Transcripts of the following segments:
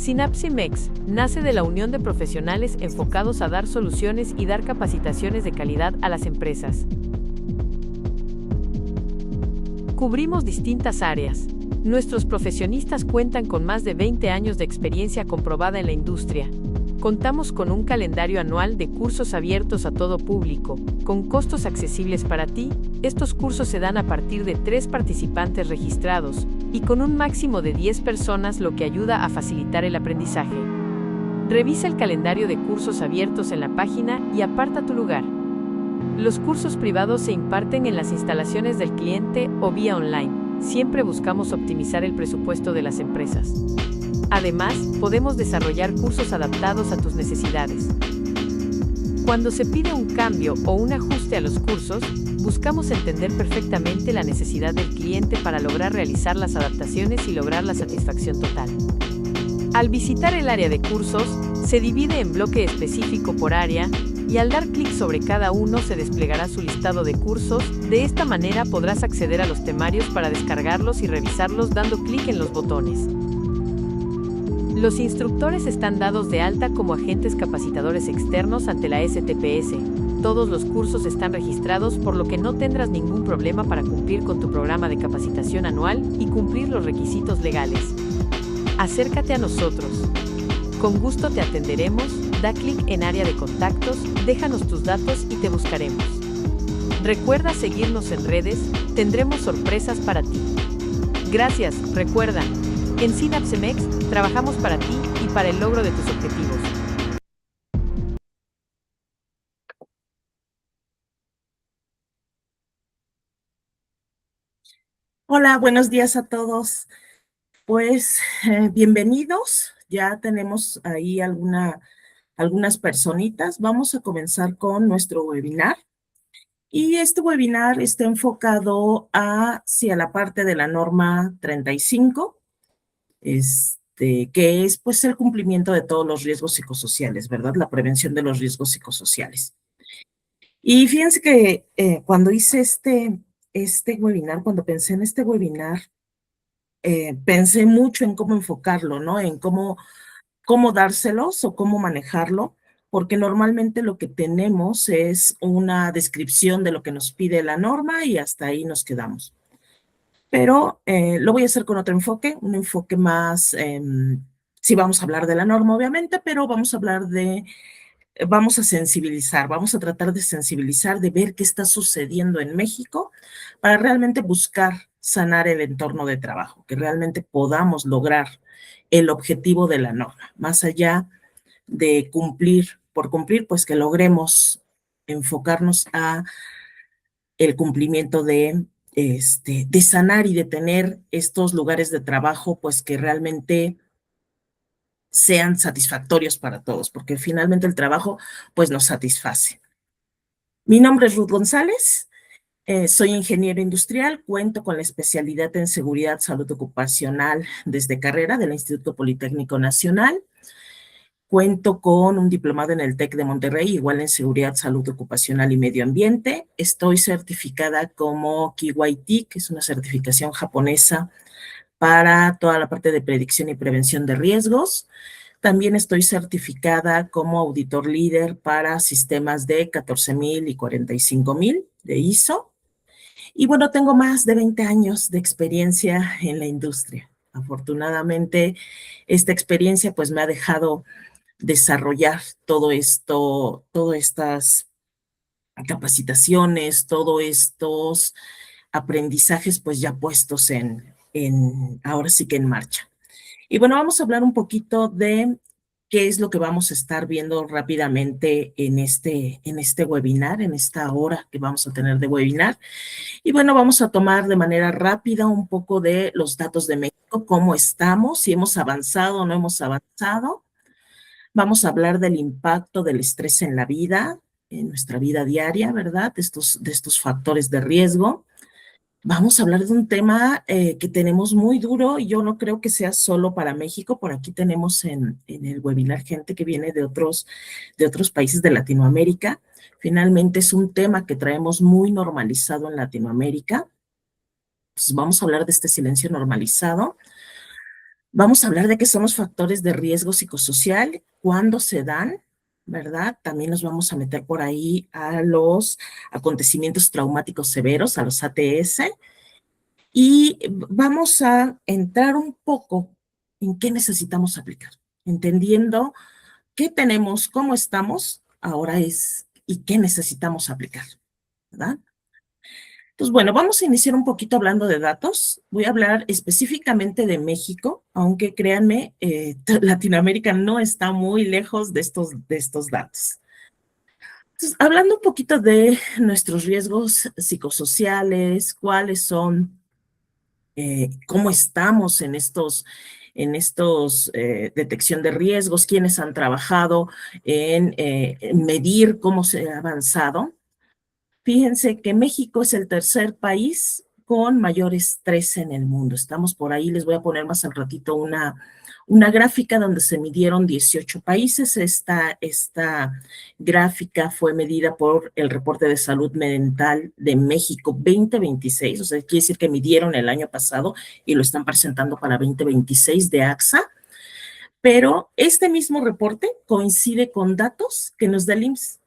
Synapsimex nace de la unión de profesionales enfocados a dar soluciones y dar capacitaciones de calidad a las empresas. Cubrimos distintas áreas. Nuestros profesionistas cuentan con más de 20 años de experiencia comprobada en la industria. Contamos con un calendario anual de cursos abiertos a todo público, con costos accesibles para ti. Estos cursos se dan a partir de 3 participantes registrados y con un máximo de 10 personas, lo que ayuda a facilitar el aprendizaje. Revisa el calendario de cursos abiertos en la página y aparta tu lugar. Los cursos privados se imparten en las instalaciones del cliente o vía online. Siempre buscamos optimizar el presupuesto de las empresas. Además, podemos desarrollar cursos adaptados a tus necesidades. Cuando se pide un cambio o un ajuste a los cursos, buscamos entender perfectamente la necesidad del cliente para lograr realizar las adaptaciones y lograr la satisfacción total. Al visitar el área de cursos, se divide en bloque específico por área, y al dar clic sobre cada uno se desplegará su listado de cursos. De esta manera podrás acceder a los temarios para descargarlos y revisarlos dando clic en los botones. Los instructores están dados de alta como agentes capacitadores externos ante la STPS. Todos los cursos están registrados, por lo que no tendrás ningún problema para cumplir con tu programa de capacitación anual y cumplir los requisitos legales. Acércate a nosotros. Con gusto te atenderemos. Da clic en área de contactos, déjanos tus datos y te buscaremos. Recuerda seguirnos en redes, tendremos sorpresas para ti. Gracias, recuerda, en Synapsimex trabajamos para ti y para el logro de tus objetivos. Hola, buenos días a todos. Pues bienvenidos. Ya tenemos ahí algunas personitas. Vamos a comenzar con nuestro webinar. Y este webinar está enfocado hacia la parte de la norma 35, que es pues el cumplimiento de todos los riesgos psicosociales, ¿verdad? La prevención de los riesgos psicosociales. Y fíjense que cuando hice este webinar, cuando pensé en este webinar, pensé mucho en cómo enfocarlo, ¿no? En cómo dárselos o cómo manejarlo, porque normalmente lo que tenemos es una descripción de lo que nos pide la norma y hasta ahí nos quedamos. Pero lo voy a hacer con otro enfoque, un enfoque más, sí vamos a hablar de la norma obviamente, pero vamos a sensibilizar, vamos a tratar de sensibilizar, de ver qué está sucediendo en México para realmente buscar sanar el entorno de trabajo, que realmente podamos lograr el objetivo de la norma, más allá de cumplir por cumplir, pues que logremos enfocarnos a el cumplimiento de sanar y de tener estos lugares de trabajo, pues que realmente sean satisfactorios para todos, porque finalmente el trabajo pues nos satisface. Mi nombre es Ruth González, soy ingeniero industrial, cuento con la especialidad en seguridad, salud ocupacional desde carrera del Instituto Politécnico Nacional. Cuento con un diplomado en el TEC de Monterrey, igual en seguridad, salud ocupacional y medio ambiente. Estoy certificada como KYT, que es una certificación japonesa para toda la parte de predicción y prevención de riesgos. También estoy certificada como auditor líder para sistemas de 14,000 y 45,000 de ISO. Y bueno, tengo más de 20 años de experiencia en la industria. Afortunadamente, esta experiencia pues me ha dejado desarrollar todo esto, todas estas capacitaciones, todos estos aprendizajes pues ya puestos ahora sí que en marcha. Y bueno, vamos a hablar un poquito de qué es lo que vamos a estar viendo rápidamente en este webinar, en esta hora que vamos a tener de webinar. Y bueno, vamos a tomar de manera rápida un poco de los datos de México, cómo estamos, si hemos avanzado o no hemos avanzado. Vamos a hablar del impacto del estrés en la vida, en nuestra vida diaria, ¿verdad? De estos factores de riesgo. Vamos a hablar de un tema que tenemos muy duro y yo no creo que sea solo para México. Por aquí tenemos en el webinar gente que viene de otros países de Latinoamérica. Finalmente es un tema que traemos muy normalizado en Latinoamérica. Entonces vamos a hablar de este silencio normalizado. Vamos a hablar de qué son los factores de riesgo psicosocial, cuándo se dan, ¿verdad? También nos vamos a meter por ahí a los acontecimientos traumáticos severos, a los ATS, y vamos a entrar un poco en qué necesitamos aplicar, entendiendo qué tenemos, cómo estamos, ahora es, y qué necesitamos aplicar, ¿verdad? Entonces, bueno, vamos a iniciar un poquito hablando de datos. Voy a hablar específicamente de México, aunque créanme, Latinoamérica no está muy lejos de estos datos. Entonces, hablando un poquito de nuestros riesgos psicosociales, cuáles son, cómo estamos en estos detección de riesgos, quiénes han trabajado en medir cómo se ha avanzado. Fíjense que México es el tercer país con mayor estrés en el mundo. Estamos por ahí, les voy a poner más al ratito una gráfica donde se midieron 18 países. Esta gráfica fue medida por el Reporte de Salud Mental de México 2026, o sea, quiere decir que midieron el año pasado y lo están presentando para 2026 de AXA, pero este mismo reporte coincide con datos que nos da el IMSS.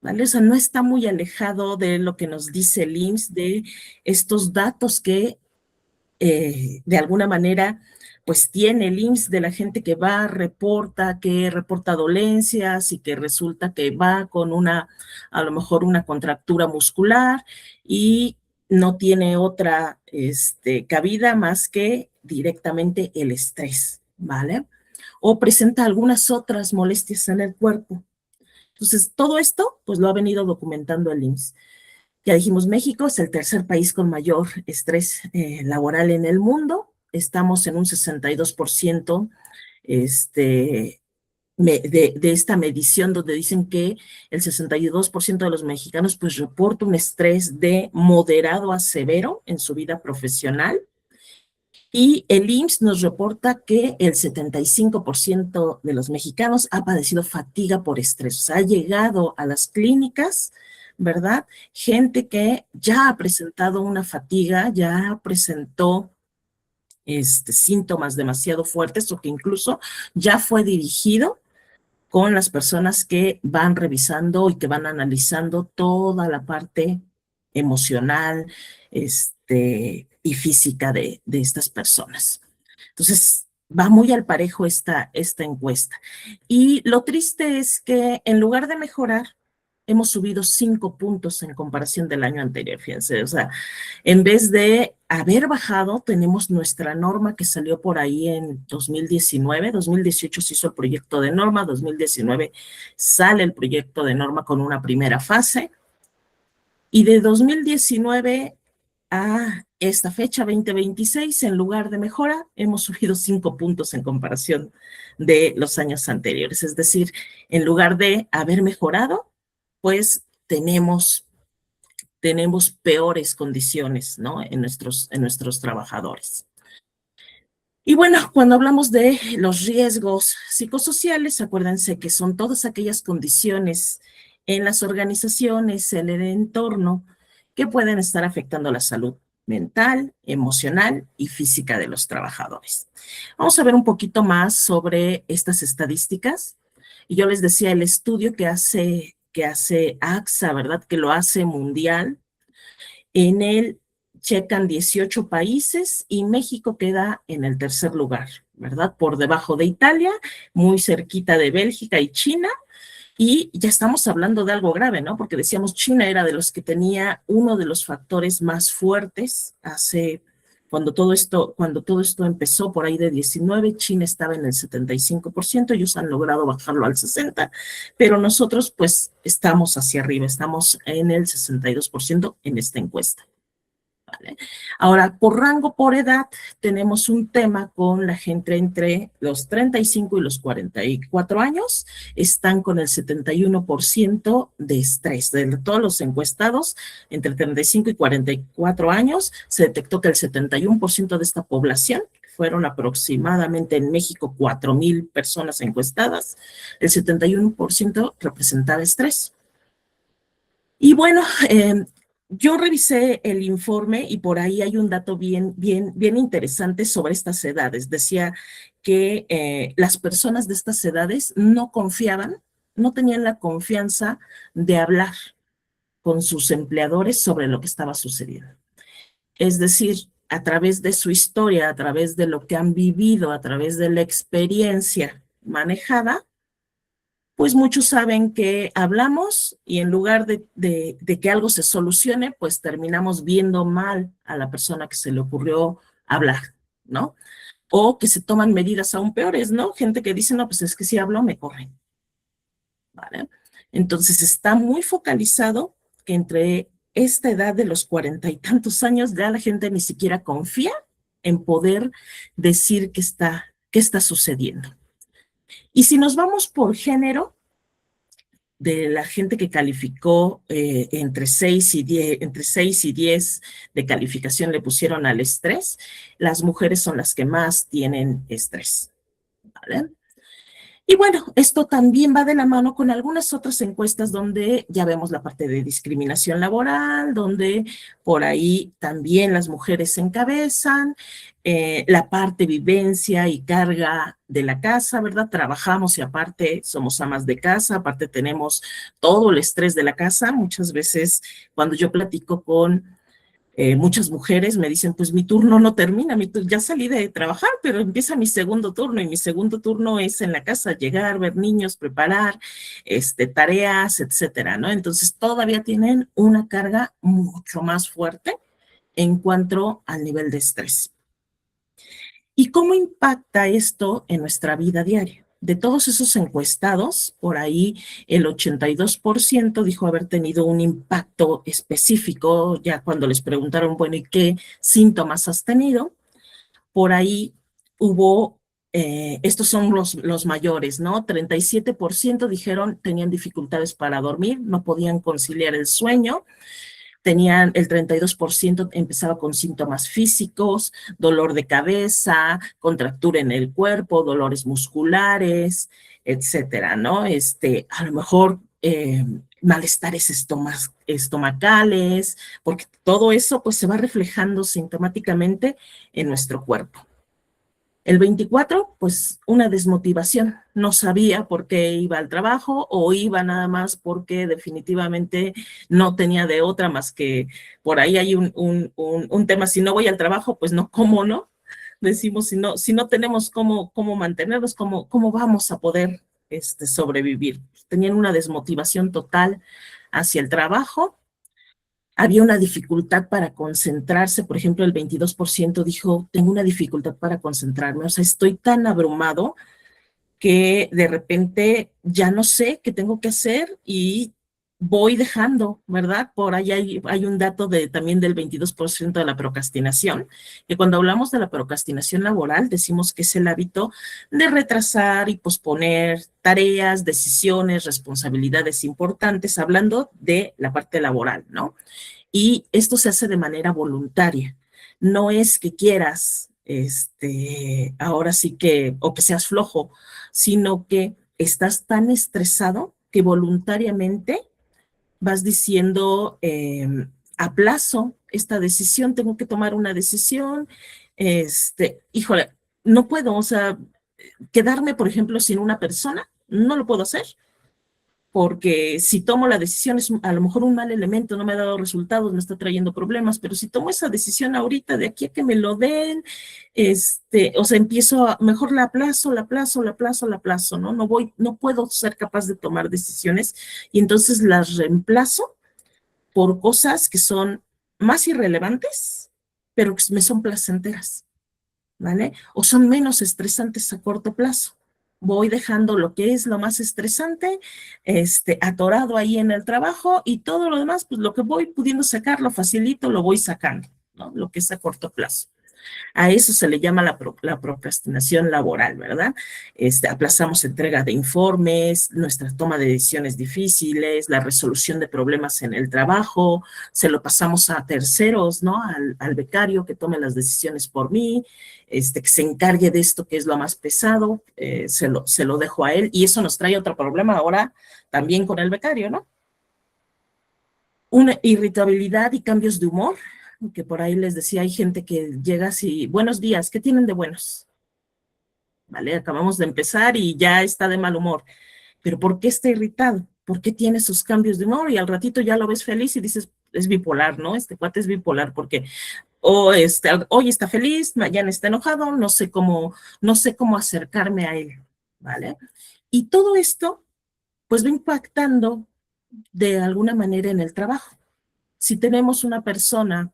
¿Vale? O sea, no está muy alejado de lo que nos dice el IMSS, de estos datos que de alguna manera pues tiene el IMSS de la gente que reporta dolencias y que resulta que va con a lo mejor una contractura muscular y no tiene otra cabida más que directamente el estrés, ¿vale? O presenta algunas otras molestias en el cuerpo. Entonces, todo esto, pues lo ha venido documentando el IMSS. Ya dijimos, México es el tercer país con mayor estrés laboral en el mundo. Estamos en un 62% de esta medición donde dicen que el 62% de los mexicanos pues reporta un estrés de moderado a severo en su vida profesional. Y el IMSS nos reporta que el 75% de los mexicanos ha padecido fatiga por estrés. O sea, ha llegado a las clínicas, ¿verdad? Gente que ya ha presentado una fatiga, ya presentó síntomas demasiado fuertes o que incluso ya fue dirigido con las personas que van revisando y que van analizando toda la parte emocional y física de estas personas. Entonces, va muy al parejo esta encuesta. Y lo triste es que en lugar de mejorar, hemos subido 5 puntos en comparación del año anterior, fíjense, o sea, en vez de haber bajado, tenemos nuestra norma que salió por ahí en 2018 se hizo el proyecto de norma, 2019 sale el proyecto de norma con una primera fase, y de 2019 a esta fecha, 2026, en lugar de mejora, hemos subido 5 puntos en comparación de los años anteriores. Es decir, en lugar de haber mejorado, pues tenemos peores condiciones, ¿no? En nuestros trabajadores. Y bueno, cuando hablamos de los riesgos psicosociales, acuérdense que son todas aquellas condiciones en las organizaciones, en el entorno, que pueden estar afectando la salud mental, emocional y física de los trabajadores. Vamos a ver un poquito más sobre estas estadísticas. Y yo les decía, el estudio que hace AXA, ¿verdad? Que lo hace mundial. En él checan 18 países y México queda en el tercer lugar, ¿verdad? Por debajo de Italia, muy cerquita de Bélgica y China. Y ya estamos hablando de algo grave, ¿no? Porque decíamos, China era de los que tenía uno de los factores más fuertes cuando todo esto empezó por ahí de 19, China estaba en el 75%, ellos han logrado bajarlo al 60%, pero nosotros pues estamos hacia arriba, estamos en el 62% en esta encuesta. ¿Vale? Ahora, por rango, por edad, tenemos un tema con la gente entre los 35 y los 44 años, están con el 71% de estrés. De todos los encuestados, entre 35 y 44 años, se detectó que el 71% de esta población, fueron aproximadamente en México 4,000 personas encuestadas, el 71% representaba estrés. Y bueno, Yo revisé el informe y por ahí hay un dato bien interesante sobre estas edades. Decía que las personas de estas edades no confiaban, no tenían la confianza de hablar con sus empleadores sobre lo que estaba sucediendo. Es decir, a través de su historia, a través de lo que han vivido, a través de la experiencia manejada, pues muchos saben que hablamos y en lugar de que algo se solucione, pues terminamos viendo mal a la persona que se le ocurrió hablar, ¿no? O que se toman medidas aún peores, ¿no? Gente que dice, no, pues es que si hablo me corren, ¿vale? Entonces está muy focalizado que entre esta edad de los 40 y tantos años ya la gente ni siquiera confía en poder decir qué está sucediendo. Y si nos vamos por género, de la gente que calificó entre 6 y 10 de calificación le pusieron al estrés, las mujeres son las que más tienen estrés, ¿vale? Y bueno, esto también va de la mano con algunas otras encuestas donde ya vemos la parte de discriminación laboral, donde por ahí también las mujeres se encabezan, la parte vivencia y carga de la casa, ¿verdad? Trabajamos y aparte somos amas de casa, aparte tenemos todo el estrés de la casa. Muchas veces cuando yo platico con muchas mujeres me dicen, pues mi turno no termina, ya salí de trabajar, pero empieza mi segundo turno y mi segundo turno es en la casa, llegar, ver niños, preparar, tareas, etcétera, ¿no? Entonces todavía tienen una carga mucho más fuerte en cuanto al nivel de estrés. ¿Y cómo impacta esto en nuestra vida diaria? De todos esos encuestados, por ahí el 82% dijo haber tenido un impacto específico, ya cuando les preguntaron, bueno, ¿y qué síntomas has tenido? Por ahí hubo, estos son los mayores, ¿no? 37% dijeron tenían dificultades para dormir, no podían conciliar el sueño, tenían el 32% empezaba con síntomas físicos, dolor de cabeza, contractura en el cuerpo, dolores musculares, etcétera, ¿no? A lo mejor malestares estomacales, porque todo eso pues se va reflejando sintomáticamente en nuestro cuerpo. El 24, pues una desmotivación. No sabía por qué iba al trabajo o iba nada más porque definitivamente no tenía de otra más que por ahí hay un tema, si no voy al trabajo, pues no, ¿cómo no? Decimos, si no tenemos cómo mantenernos, ¿cómo vamos a poder sobrevivir? Tenían una desmotivación total hacia el trabajo. Había una dificultad para concentrarse, por ejemplo, el 22% dijo, tengo una dificultad para concentrarme, o sea, estoy tan abrumado que de repente ya no sé qué tengo que hacer y voy dejando, ¿verdad? Por ahí hay un dato también del 22% de la procrastinación, que cuando hablamos de la procrastinación laboral decimos que es el hábito de retrasar y posponer tareas, decisiones, responsabilidades importantes, hablando de la parte laboral, ¿no? Y esto se hace de manera voluntaria. No es que quieras, ahora sí que, o que seas flojo, sino que estás tan estresado que voluntariamente vas diciendo, aplazo esta decisión, tengo que tomar una decisión, híjole, no puedo, o sea, quedarme, por ejemplo, sin una persona, no lo puedo hacer, porque si tomo la decisión es a lo mejor un mal elemento, no me ha dado resultados, me está trayendo problemas, pero si tomo esa decisión ahorita de aquí a que me lo den, o sea, mejor la aplazo, ¿no? No puedo ser capaz de tomar decisiones y entonces las reemplazo por cosas que son más irrelevantes, pero que me son placenteras. ¿Vale? O son menos estresantes a corto plazo. Voy dejando lo que es lo más estresante, atorado ahí en el trabajo y todo lo demás, pues lo que voy pudiendo sacar, lo facilito, lo voy sacando, ¿no? Lo que es a corto plazo. A eso se le llama la procrastinación laboral, ¿verdad? Aplazamos entrega de informes, nuestra toma de decisiones difíciles, la resolución de problemas en el trabajo, se lo pasamos a terceros, ¿no? Al becario que tome las decisiones por mí, que se encargue de esto que es lo más pesado, se lo dejo a él y eso nos trae otro problema ahora también con el becario, ¿no? Una irritabilidad y cambios de humor, que por ahí les decía, hay gente que llega así, buenos días, ¿qué tienen de buenos? ¿Vale? Acabamos de empezar y ya está de mal humor. ¿Pero por qué está irritado? ¿Por qué tiene sus cambios de humor? Y al ratito ya lo ves feliz y dices, es bipolar, ¿no? Este cuate es bipolar porque hoy está feliz, mañana está enojado, no sé cómo acercarme a él, ¿vale? Y todo esto, pues va impactando de alguna manera en el trabajo. Si tenemos una persona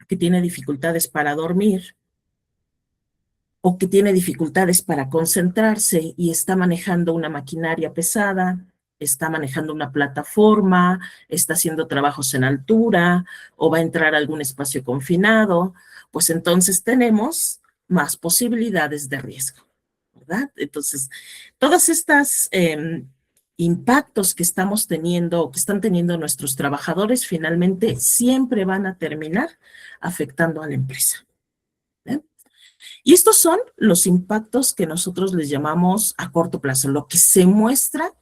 que tiene dificultades para dormir, o que tiene dificultades para concentrarse y está manejando una maquinaria pesada, está manejando una plataforma, está haciendo trabajos en altura o va a entrar a algún espacio confinado, pues entonces tenemos más posibilidades de riesgo, ¿verdad? Entonces, todas estas impactos que estamos teniendo o que están teniendo nuestros trabajadores finalmente siempre van a terminar afectando a la empresa. ¿Eh? Y estos son los impactos que nosotros les llamamos a corto plazo, lo que se muestra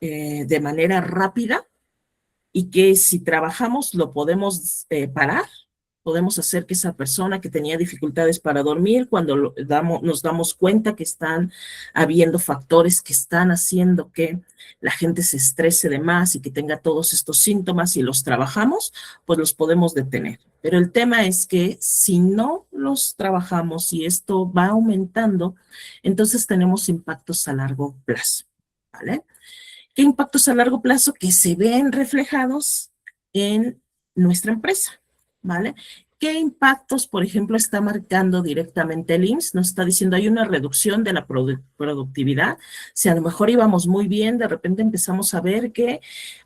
de manera rápida y que si trabajamos lo podemos parar, podemos hacer que esa persona que tenía dificultades para dormir, cuando nos damos cuenta que están habiendo factores que están haciendo que la gente se estrese de más y que tenga todos estos síntomas y los trabajamos, pues los podemos detener. Pero el tema es que si no los trabajamos y esto va aumentando, entonces tenemos impactos a largo plazo, ¿vale? ¿Qué impactos a largo plazo? Que se ven reflejados en nuestra empresa, ¿vale? ¿Qué impactos, por ejemplo, está marcando directamente el IMSS? Nos está diciendo hay una reducción de la productividad. Si a lo mejor íbamos muy bien, de repente empezamos a ver que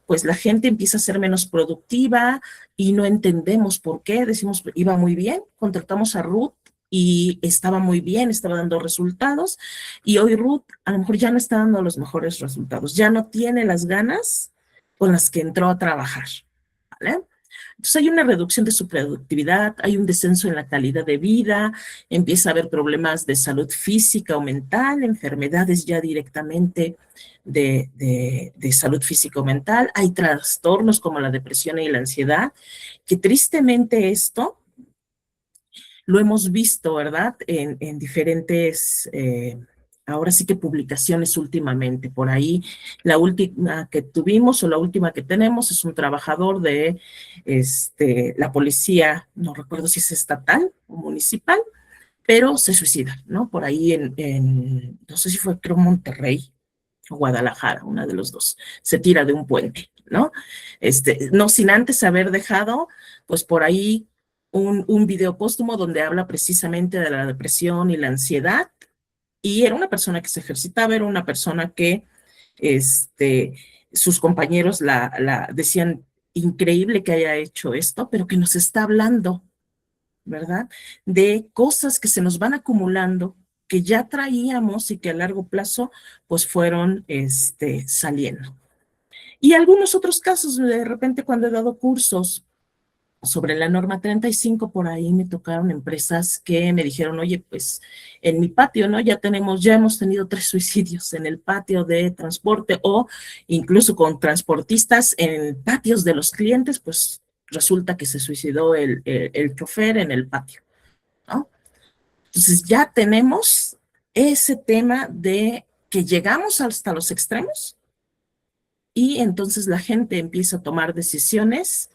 pues la gente empieza a ser menos productiva y no entendemos por qué. Decimos, iba muy bien, contratamos a Ruth y estaba muy bien, estaba dando resultados, y hoy Ruth a lo mejor ya no está dando los mejores resultados, ya no tiene las ganas con las que entró a trabajar, ¿vale? Entonces hay una reducción de su productividad, hay un descenso en la calidad de vida, empieza a haber problemas de salud física o mental, enfermedades ya directamente de salud física o mental, hay trastornos como la depresión y la ansiedad, que tristemente esto lo hemos visto, ¿verdad? En diferentes, ahora sí que publicaciones últimamente. Por ahí, la última que tuvimos o la última que tenemos es un trabajador de la policía, no recuerdo si es estatal o municipal, pero se suicida, ¿no? Por ahí no sé si fue, creo, Monterrey o Guadalajara, una de los dos, se tira de un puente, ¿no? No sin antes haber dejado, pues por ahí un video póstumo donde habla precisamente de la depresión y la ansiedad, y era una persona que se ejercitaba, era una persona que sus compañeros la decían increíble que haya hecho esto, pero que nos está hablando, ¿verdad? De cosas que se nos van acumulando, que ya traíamos y que a largo plazo pues fueron saliendo. Y algunos otros casos, de repente cuando he dado cursos sobre la norma 35, por ahí me tocaron empresas que me dijeron, oye, pues en mi patio, ¿no? Ya hemos tenido 3 suicidios en el patio de transporte o incluso con transportistas en patios de los clientes, pues resulta que se suicidó el chofer en el patio, ¿no? Entonces ya tenemos ese tema de que llegamos hasta los extremos y entonces la gente empieza a tomar decisiones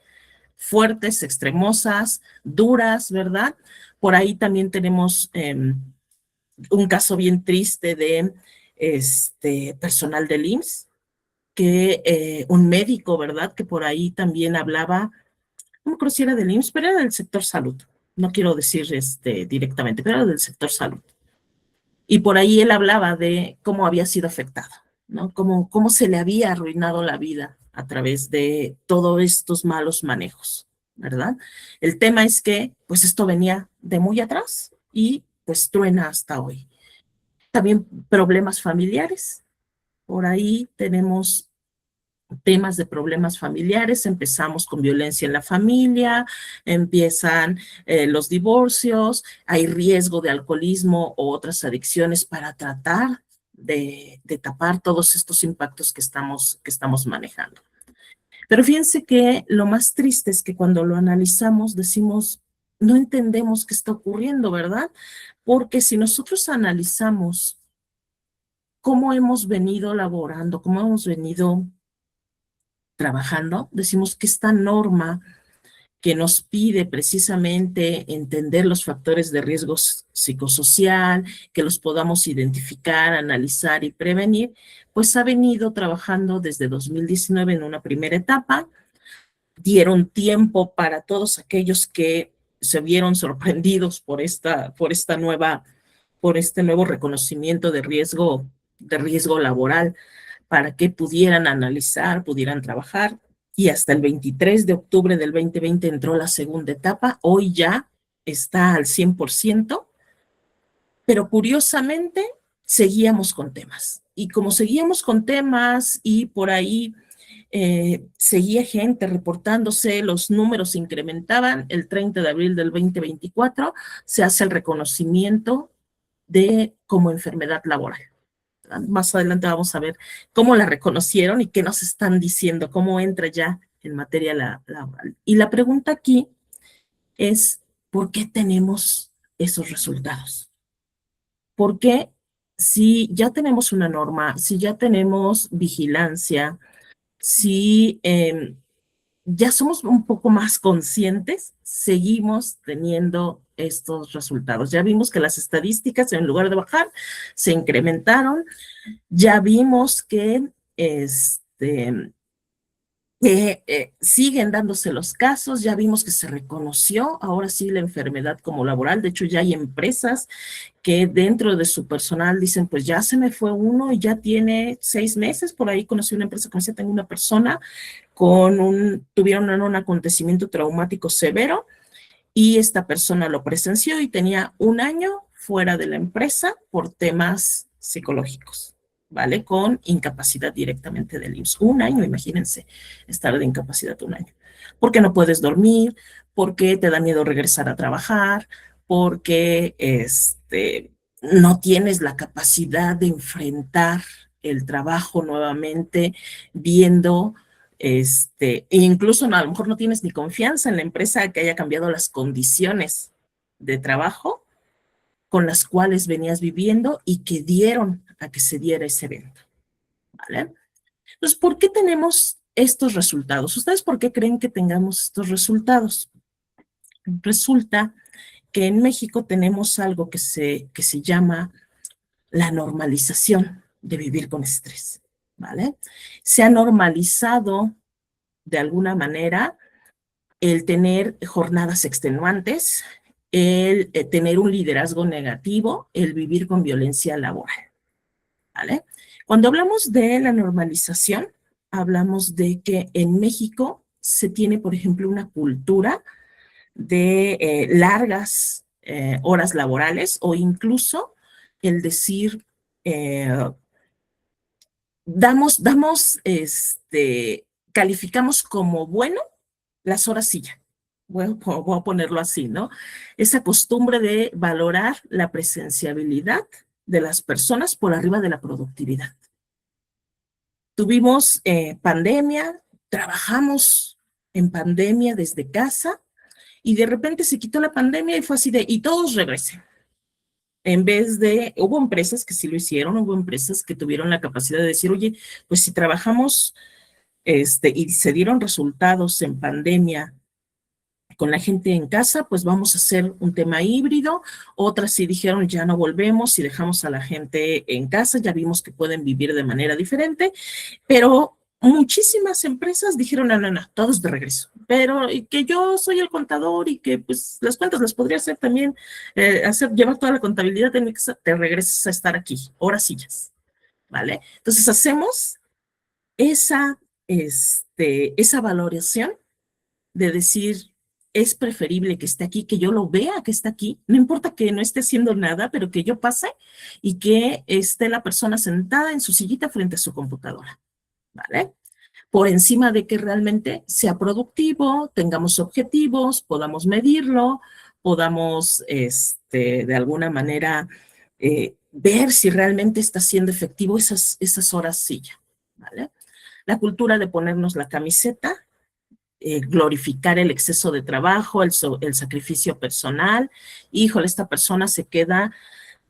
fuertes, extremosas, duras, ¿verdad? Por ahí también tenemos un caso bien triste de personal del IMSS, que un médico, ¿verdad? Que por ahí también hablaba, no me acuerdo si era del IMSS, pero era del sector salud. No quiero decir directamente, pero era del sector salud. Y por ahí él hablaba de cómo había sido afectado, ¿no? Cómo se le había arruinado la vida a través de todos estos malos manejos, ¿verdad? El tema es que, pues esto venía de muy atrás y pues truena hasta hoy. También problemas familiares. Por ahí tenemos temas de problemas familiares, empezamos con violencia en la familia, empiezan los divorcios, hay riesgo de alcoholismo o otras adicciones para tratar de tapar todos estos impactos que estamos manejando. Pero fíjense que lo más triste es que cuando lo analizamos decimos, no entendemos qué está ocurriendo, ¿verdad? Porque si nosotros analizamos cómo hemos venido laborando, cómo hemos venido trabajando, decimos que esta norma que nos pide precisamente entender los factores de riesgo psicosocial, que los podamos identificar, analizar y prevenir, pues ha venido trabajando desde 2019 en una primera etapa. Dieron tiempo para todos aquellos que se vieron sorprendidos por este nuevo reconocimiento de riesgo laboral, para que pudieran analizar, pudieran trabajar. Y hasta el 23 de octubre del 2020 entró la segunda etapa. Hoy ya está al 100%, pero curiosamente seguíamos con temas. Y como seguíamos con temas y por ahí seguía gente reportándose, los números se incrementaban, el 30 de abril del 2024 se hace el reconocimiento de como enfermedad laboral. Más adelante vamos a ver cómo la reconocieron y qué nos están diciendo, cómo entra ya en materia laboral. Y la pregunta aquí es, ¿por qué tenemos esos resultados? ¿Por qué si ya tenemos una norma, si ya tenemos vigilancia, si ya somos un poco más conscientes, seguimos teniendo estos resultados? Ya vimos que las estadísticas, en lugar de bajar, se incrementaron. Ya vimos que siguen dándose los casos, ya vimos que se reconoció ahora sí la enfermedad como laboral. De hecho, ya hay empresas que dentro de su personal dicen, pues ya se me fue uno y ya tiene 6 meses. Por ahí conocí una empresa que me decía, tengo una persona tuvieron un acontecimiento traumático severo y esta persona lo presenció y tenía 1 año fuera de la empresa por temas psicológicos, ¿vale? Con incapacidad directamente del IMSS. 1 año, imagínense, estar de incapacidad 1 año. Porque no puedes dormir, porque te da miedo regresar a trabajar, porque no tienes la capacidad de enfrentar el trabajo nuevamente, viendo e incluso a lo mejor no tienes ni confianza en la empresa que haya cambiado las condiciones de trabajo con las cuales venías viviendo y que dieron a que se diera ese evento, ¿vale? Entonces, ¿por qué tenemos estos resultados? ¿Ustedes por qué creen que tengamos estos resultados? Resulta que en México tenemos algo que se llama la normalización de vivir con estrés, ¿vale? Se ha normalizado de alguna manera el tener jornadas extenuantes, el tener un liderazgo negativo, el vivir con violencia laboral, ¿vale? Cuando hablamos de la normalización, hablamos de que en México se tiene, por ejemplo, una cultura de largas horas laborales o incluso el decir, eh, calificamos como bueno las horas silla. Voy a ponerlo así, ¿no? Esa costumbre de valorar la presenciabilidad de las personas por arriba de la productividad. Tuvimos pandemia, trabajamos en pandemia desde casa y de repente se quitó la pandemia y fue así y todos regresen. En vez de, hubo empresas que sí lo hicieron, hubo empresas que tuvieron la capacidad de decir, oye, pues si trabajamos y se dieron resultados en pandemia con la gente en casa, pues vamos a hacer un tema híbrido. Otras sí dijeron, ya no volvemos y dejamos a la gente en casa, ya vimos que pueden vivir de manera diferente, pero muchísimas empresas dijeron, no, no, no, todos de regreso, pero que yo soy el contador y que pues las cuentas las podría hacer también, llevar toda la contabilidad, te regresas a estar aquí, horas sillas, ¿vale? Entonces hacemos esa valoración de decir, es preferible que esté aquí, que yo lo vea que está aquí, no importa que no esté haciendo nada, pero que yo pase y que esté la persona sentada en su sillita frente a su computadora, ¿vale? Por encima de que realmente sea productivo, tengamos objetivos, podamos medirlo, podamos, de alguna manera, ver si realmente está siendo efectivo esas horas silla, ¿vale? la cultura de ponernos la camiseta, glorificar el exceso de trabajo, el sacrificio personal. Híjole, esta persona se queda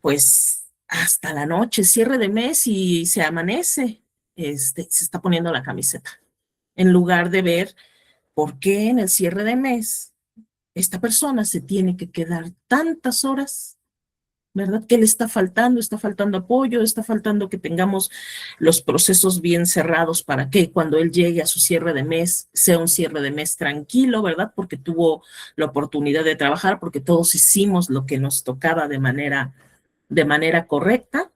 pues hasta la noche, cierre de mes y se amanece, se está poniendo la camiseta, en lugar de ver por qué en el cierre de mes esta persona se tiene que quedar tantas horas, ¿verdad? ¿Qué le está faltando? Está faltando apoyo, está faltando que tengamos los procesos bien cerrados para que cuando él llegue a su cierre de mes sea un cierre de mes tranquilo, ¿verdad? Porque tuvo la oportunidad de trabajar, porque todos hicimos lo que nos tocaba de manera correcta.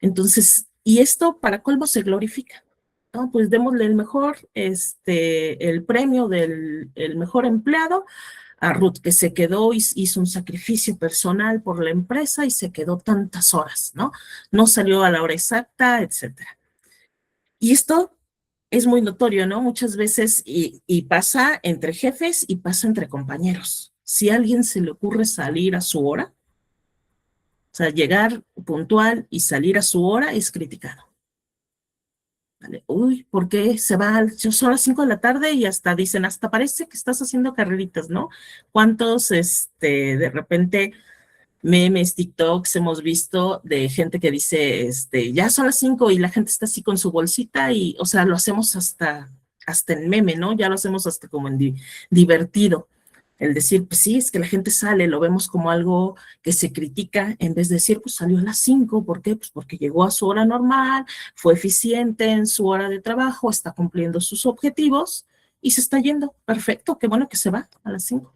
Entonces, y esto para colmo se glorifica, ¿no? Pues démosle el mejor, el premio del el mejor empleado a Ruth, que se quedó, hizo un sacrificio personal por la empresa y se quedó tantas horas, ¿no? No salió a la hora exacta, etcétera. Y esto es muy notorio, ¿no? Muchas veces, y pasa entre jefes y pasa entre compañeros. Si a alguien se le ocurre salir a su hora, o sea, llegar puntual y salir a su hora es criticado. ¿Vale? Uy, ¿por qué se va? Son las 5 de la tarde y hasta dicen, hasta parece que estás haciendo carreritas, ¿no? ¿Cuántos, de repente, memes, TikToks hemos visto de gente que dice, ya son las 5 y la gente está así con su bolsita y, o sea, lo hacemos hasta en meme, ¿no? Ya lo hacemos hasta como en divertido. El decir, pues sí, es que la gente sale, lo vemos como algo que se critica, en vez de decir, pues salió a las 5, ¿por qué? Pues porque llegó a su hora normal, fue eficiente en su hora de trabajo, está cumpliendo sus objetivos y se está yendo. Perfecto, qué bueno que se va a las 5,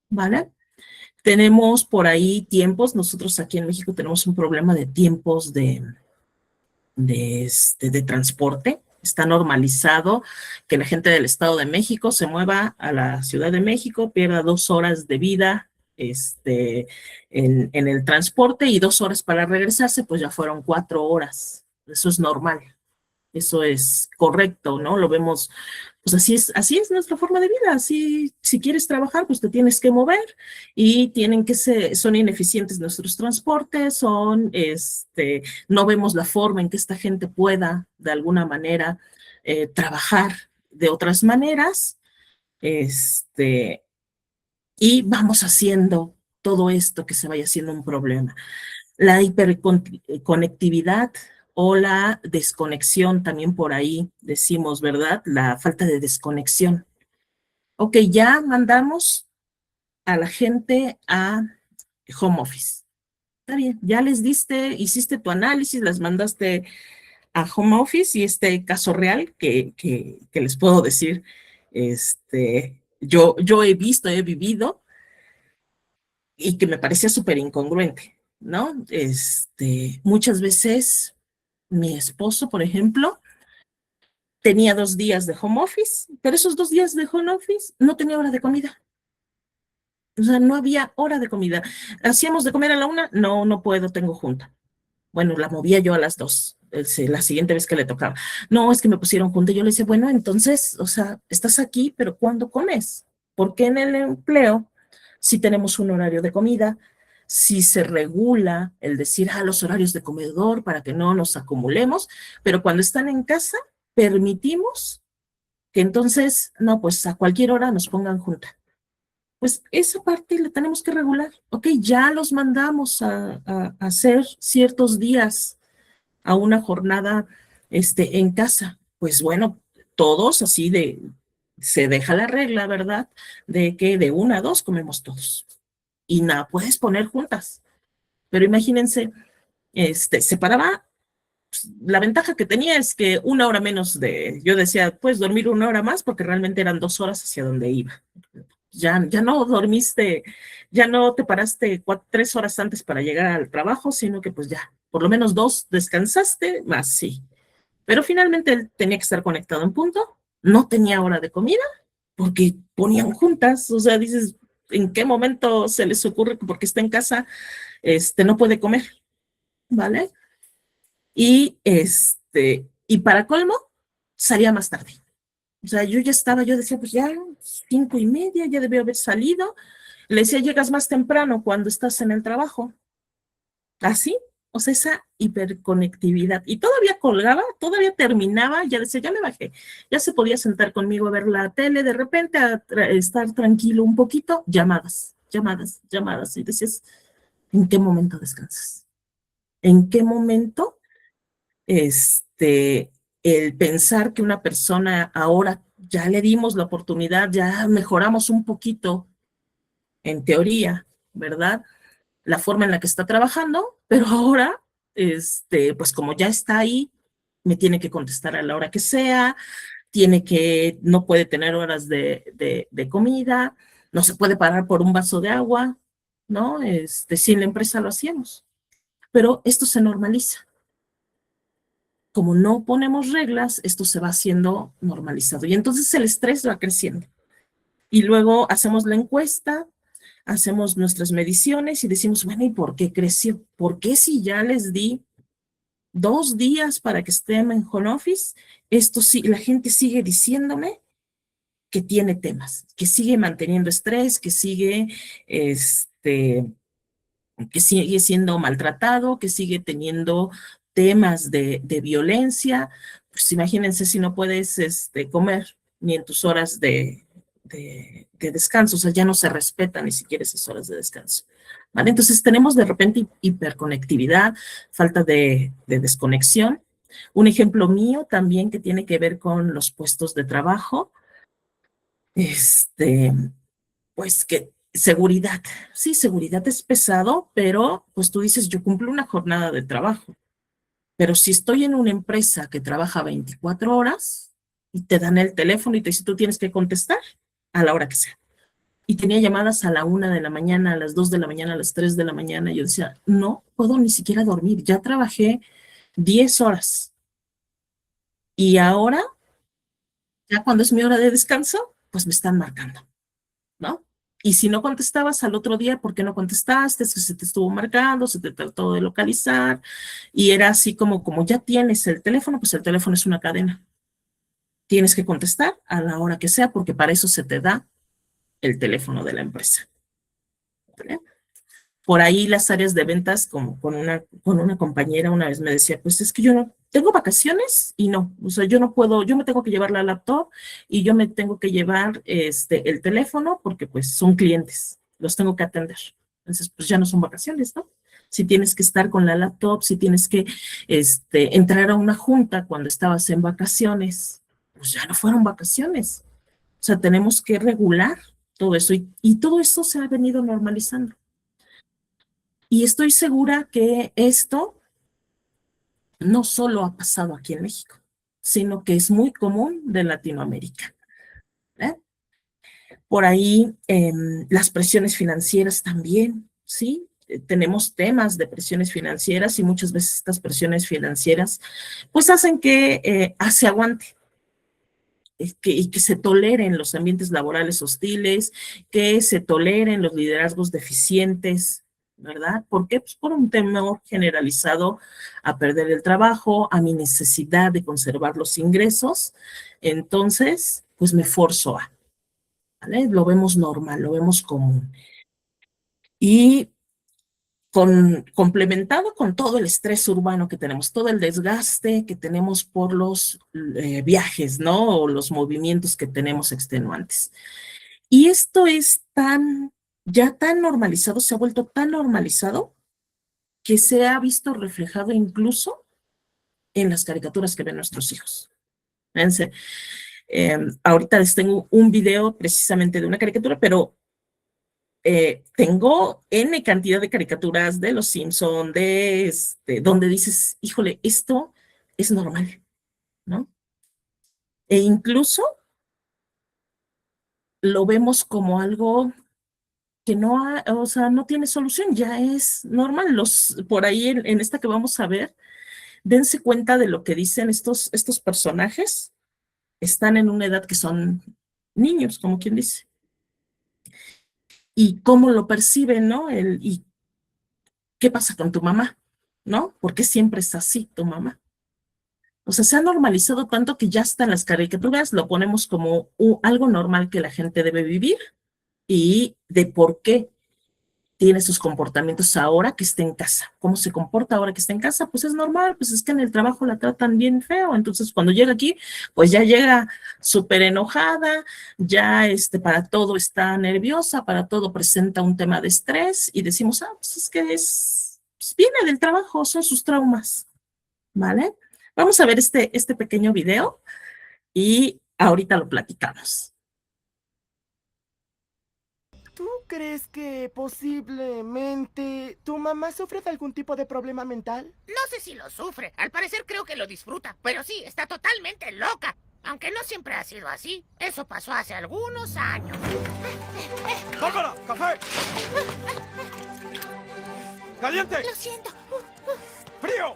¿vale? Tenemos por ahí tiempos, nosotros aquí en México tenemos un problema de tiempos de transporte. Está normalizado que la gente del Estado de México se mueva a la Ciudad de México, pierda 2 horas de vida en el transporte y 2 horas para regresarse, pues ya fueron 4 horas. Eso es normal, eso es correcto, ¿no? Lo vemos, pues así es nuestra forma de vida, así, si quieres trabajar, pues te tienes que mover y son ineficientes nuestros transportes, no vemos la forma en que esta gente pueda, de alguna manera, trabajar de otras maneras, y vamos haciendo todo esto que se vaya haciendo un problema. La hiperconectividad o la desconexión, también por ahí decimos, ¿verdad? La falta de desconexión. Ok, ya mandamos a la gente a home office. Está bien, ya les hiciste tu análisis, las mandaste a home office y este caso real que les puedo decir, yo he visto, he vivido y que me parecía súper incongruente, ¿no? Muchas veces mi esposo, por ejemplo, tenía 2 días de home office, pero esos 2 días de home office no tenía hora de comida. O sea, no había hora de comida. ¿Hacíamos de comer a la 1? No, no puedo, tengo junta. Bueno, la movía yo a las 2, la siguiente vez que le tocaba. No, es que me pusieron junta. Yo le decía, bueno, entonces, o sea, estás aquí, pero ¿cuándo comes? Porque en el empleo sí tenemos un horario de comida, sí se regula el decir, los horarios de comedor para que no nos acumulemos, pero cuando están en casa, permitimos que entonces, no, pues a cualquier hora nos pongan junta. Pues esa parte la tenemos que regular. Ok, ya los mandamos a hacer ciertos días a una jornada en casa. Pues bueno, todos así se deja la regla, ¿verdad? De que de 1 a 2 comemos todos. Y nada, puedes poner juntas. Pero imagínense, separaba, pues, la ventaja que tenía es que 1 hora menos yo decía, puedes dormir 1 hora más porque realmente eran 2 horas hacia donde iba. Ya no dormiste, ya no te paraste 3 horas antes para llegar al trabajo, sino que pues ya, por lo menos 2 descansaste, más sí. Pero finalmente él tenía que estar conectado en punto, no tenía hora de comida, porque ponían juntas, o sea, dices, ¿en qué momento se les ocurre que porque está en casa, no puede comer? ¿Vale? Y para colmo, salía más tarde. O sea, yo decía, pues ya 5:30, ya debió haber salido. Le decía, llegas más temprano cuando estás en el trabajo. ¿Así? O sea, esa hiperconectividad. Y todavía colgaba, todavía terminaba, ya decía, ya me bajé. Ya se podía sentar conmigo a ver la tele, de repente a estar tranquilo un poquito, llamadas, llamadas, llamadas. Y decías, ¿en qué momento descansas? ¿En qué momento este, el pensar que una persona ahora ya le dimos la oportunidad, ya mejoramos un poquito en teoría, ¿verdad? La forma en la que está trabajando, pero ahora, pues como ya está ahí, me tiene que contestar a la hora que sea, no puede tener horas de comida, no se puede parar por un vaso de agua, ¿no? Si en la empresa lo hacíamos, pero esto se normaliza. Como no ponemos reglas, esto se va haciendo normalizado y entonces el estrés va creciendo. Y luego hacemos la encuesta, hacemos nuestras mediciones y decimos, bueno, ¿y por qué creció? ¿Por qué si ya les di 2 días para que estén en home office, esto sí, la gente sigue diciéndome que tiene temas, que sigue manteniendo estrés, que sigue siendo maltratado, que sigue teniendo temas de violencia? Pues imagínense si no puedes comer ni en tus horas de descanso, o sea, ya no se respetan ni siquiera esas horas de descanso. ¿Vale? Entonces tenemos de repente hiperconectividad, falta de desconexión. Un ejemplo mío también que tiene que ver con los puestos de trabajo, este, pues que seguridad, sí, seguridad es pesado, pero pues tú dices, yo cumplo una jornada de trabajo, pero si estoy en una empresa que trabaja 24 horas y te dan el teléfono y te dice, tú tienes que contestar a la hora que sea. Y tenía llamadas a la 1 de la mañana, a las 2 de la mañana, a las 3 de la mañana. Y yo decía, no puedo ni siquiera dormir. Ya trabajé 10 horas. Y ahora, ya cuando es mi hora de descanso, pues me están marcando, ¿no? Y si no contestabas al otro día, ¿por qué no contestaste? Es que se te estuvo marcando, se te trató de localizar. Y era así como ya tienes el teléfono, pues el teléfono es una cadena. Tienes que contestar a la hora que sea, porque para eso se te da el teléfono de la empresa. ¿Vale? Por ahí las áreas de ventas, como con una compañera una vez me decía, pues es que yo no tengo vacaciones y no, o sea, yo no puedo, yo me tengo que llevar la laptop y yo me tengo que llevar el teléfono porque pues son clientes, los tengo que atender. Entonces, pues ya no son vacaciones, ¿no? Si tienes que estar con la laptop, si tienes que entrar a una junta cuando estabas en vacaciones, pues ya no fueron vacaciones. O sea, tenemos que regular todo eso y todo eso se ha venido normalizando. Y estoy segura que esto no solo ha pasado aquí en México, sino que es muy común de Latinoamérica. ¿Eh? Por ahí las presiones financieras también, ¿sí? Tenemos temas de presiones financieras y muchas veces estas presiones financieras pues hacen que se aguante, y que se toleren los ambientes laborales hostiles, que se toleren los liderazgos deficientes, ¿verdad? ¿Por qué? Pues por un temor generalizado a perder el trabajo, a mi necesidad de conservar los ingresos. Entonces, pues me forzo a, ¿vale? Lo vemos normal, lo vemos común. Y complementado con todo el estrés urbano que tenemos, todo el desgaste que tenemos por los viajes, ¿no? O los movimientos que tenemos extenuantes. Y esto es ya tan normalizado, se ha vuelto tan normalizado que se ha visto reflejado incluso en las caricaturas que ven nuestros hijos. Fíjense, ahorita les tengo un video precisamente de una caricatura, pero tengo N cantidad de caricaturas de Los Simpson, donde dices, híjole, esto es normal, ¿no? E incluso lo vemos como algo que o sea, no tiene solución, ya es normal. Por ahí en esta que vamos a ver, dense cuenta de lo que dicen estos personajes, están en una edad que son niños, como quien dice, y cómo lo perciben, ¿no? Y qué pasa con tu mamá, ¿no? ¿Por qué siempre es así tu mamá? O sea, se ha normalizado tanto que ya hasta en las caricaturas lo ponemos como algo normal que la gente debe vivir y de por qué tiene sus comportamientos ahora que está en casa. ¿Cómo se comporta ahora que está en casa? Pues es normal, pues es que en el trabajo la tratan bien feo, entonces cuando llega aquí, pues ya llega súper enojada, ya para todo está nerviosa, para todo presenta un tema de estrés y decimos, pues es que pues viene del trabajo, son sus traumas, ¿vale? Vamos a ver este pequeño video y ahorita lo platicamos. ¿Tú crees que posiblemente tu mamá sufre de algún tipo de problema mental? No sé si lo sufre. Al parecer creo que lo disfruta. Pero sí, está totalmente loca. Aunque no siempre ha sido así. Eso pasó hace algunos años. ¡Bárbara! ¡Café! ¡Caliente! Lo siento. ¡Frío!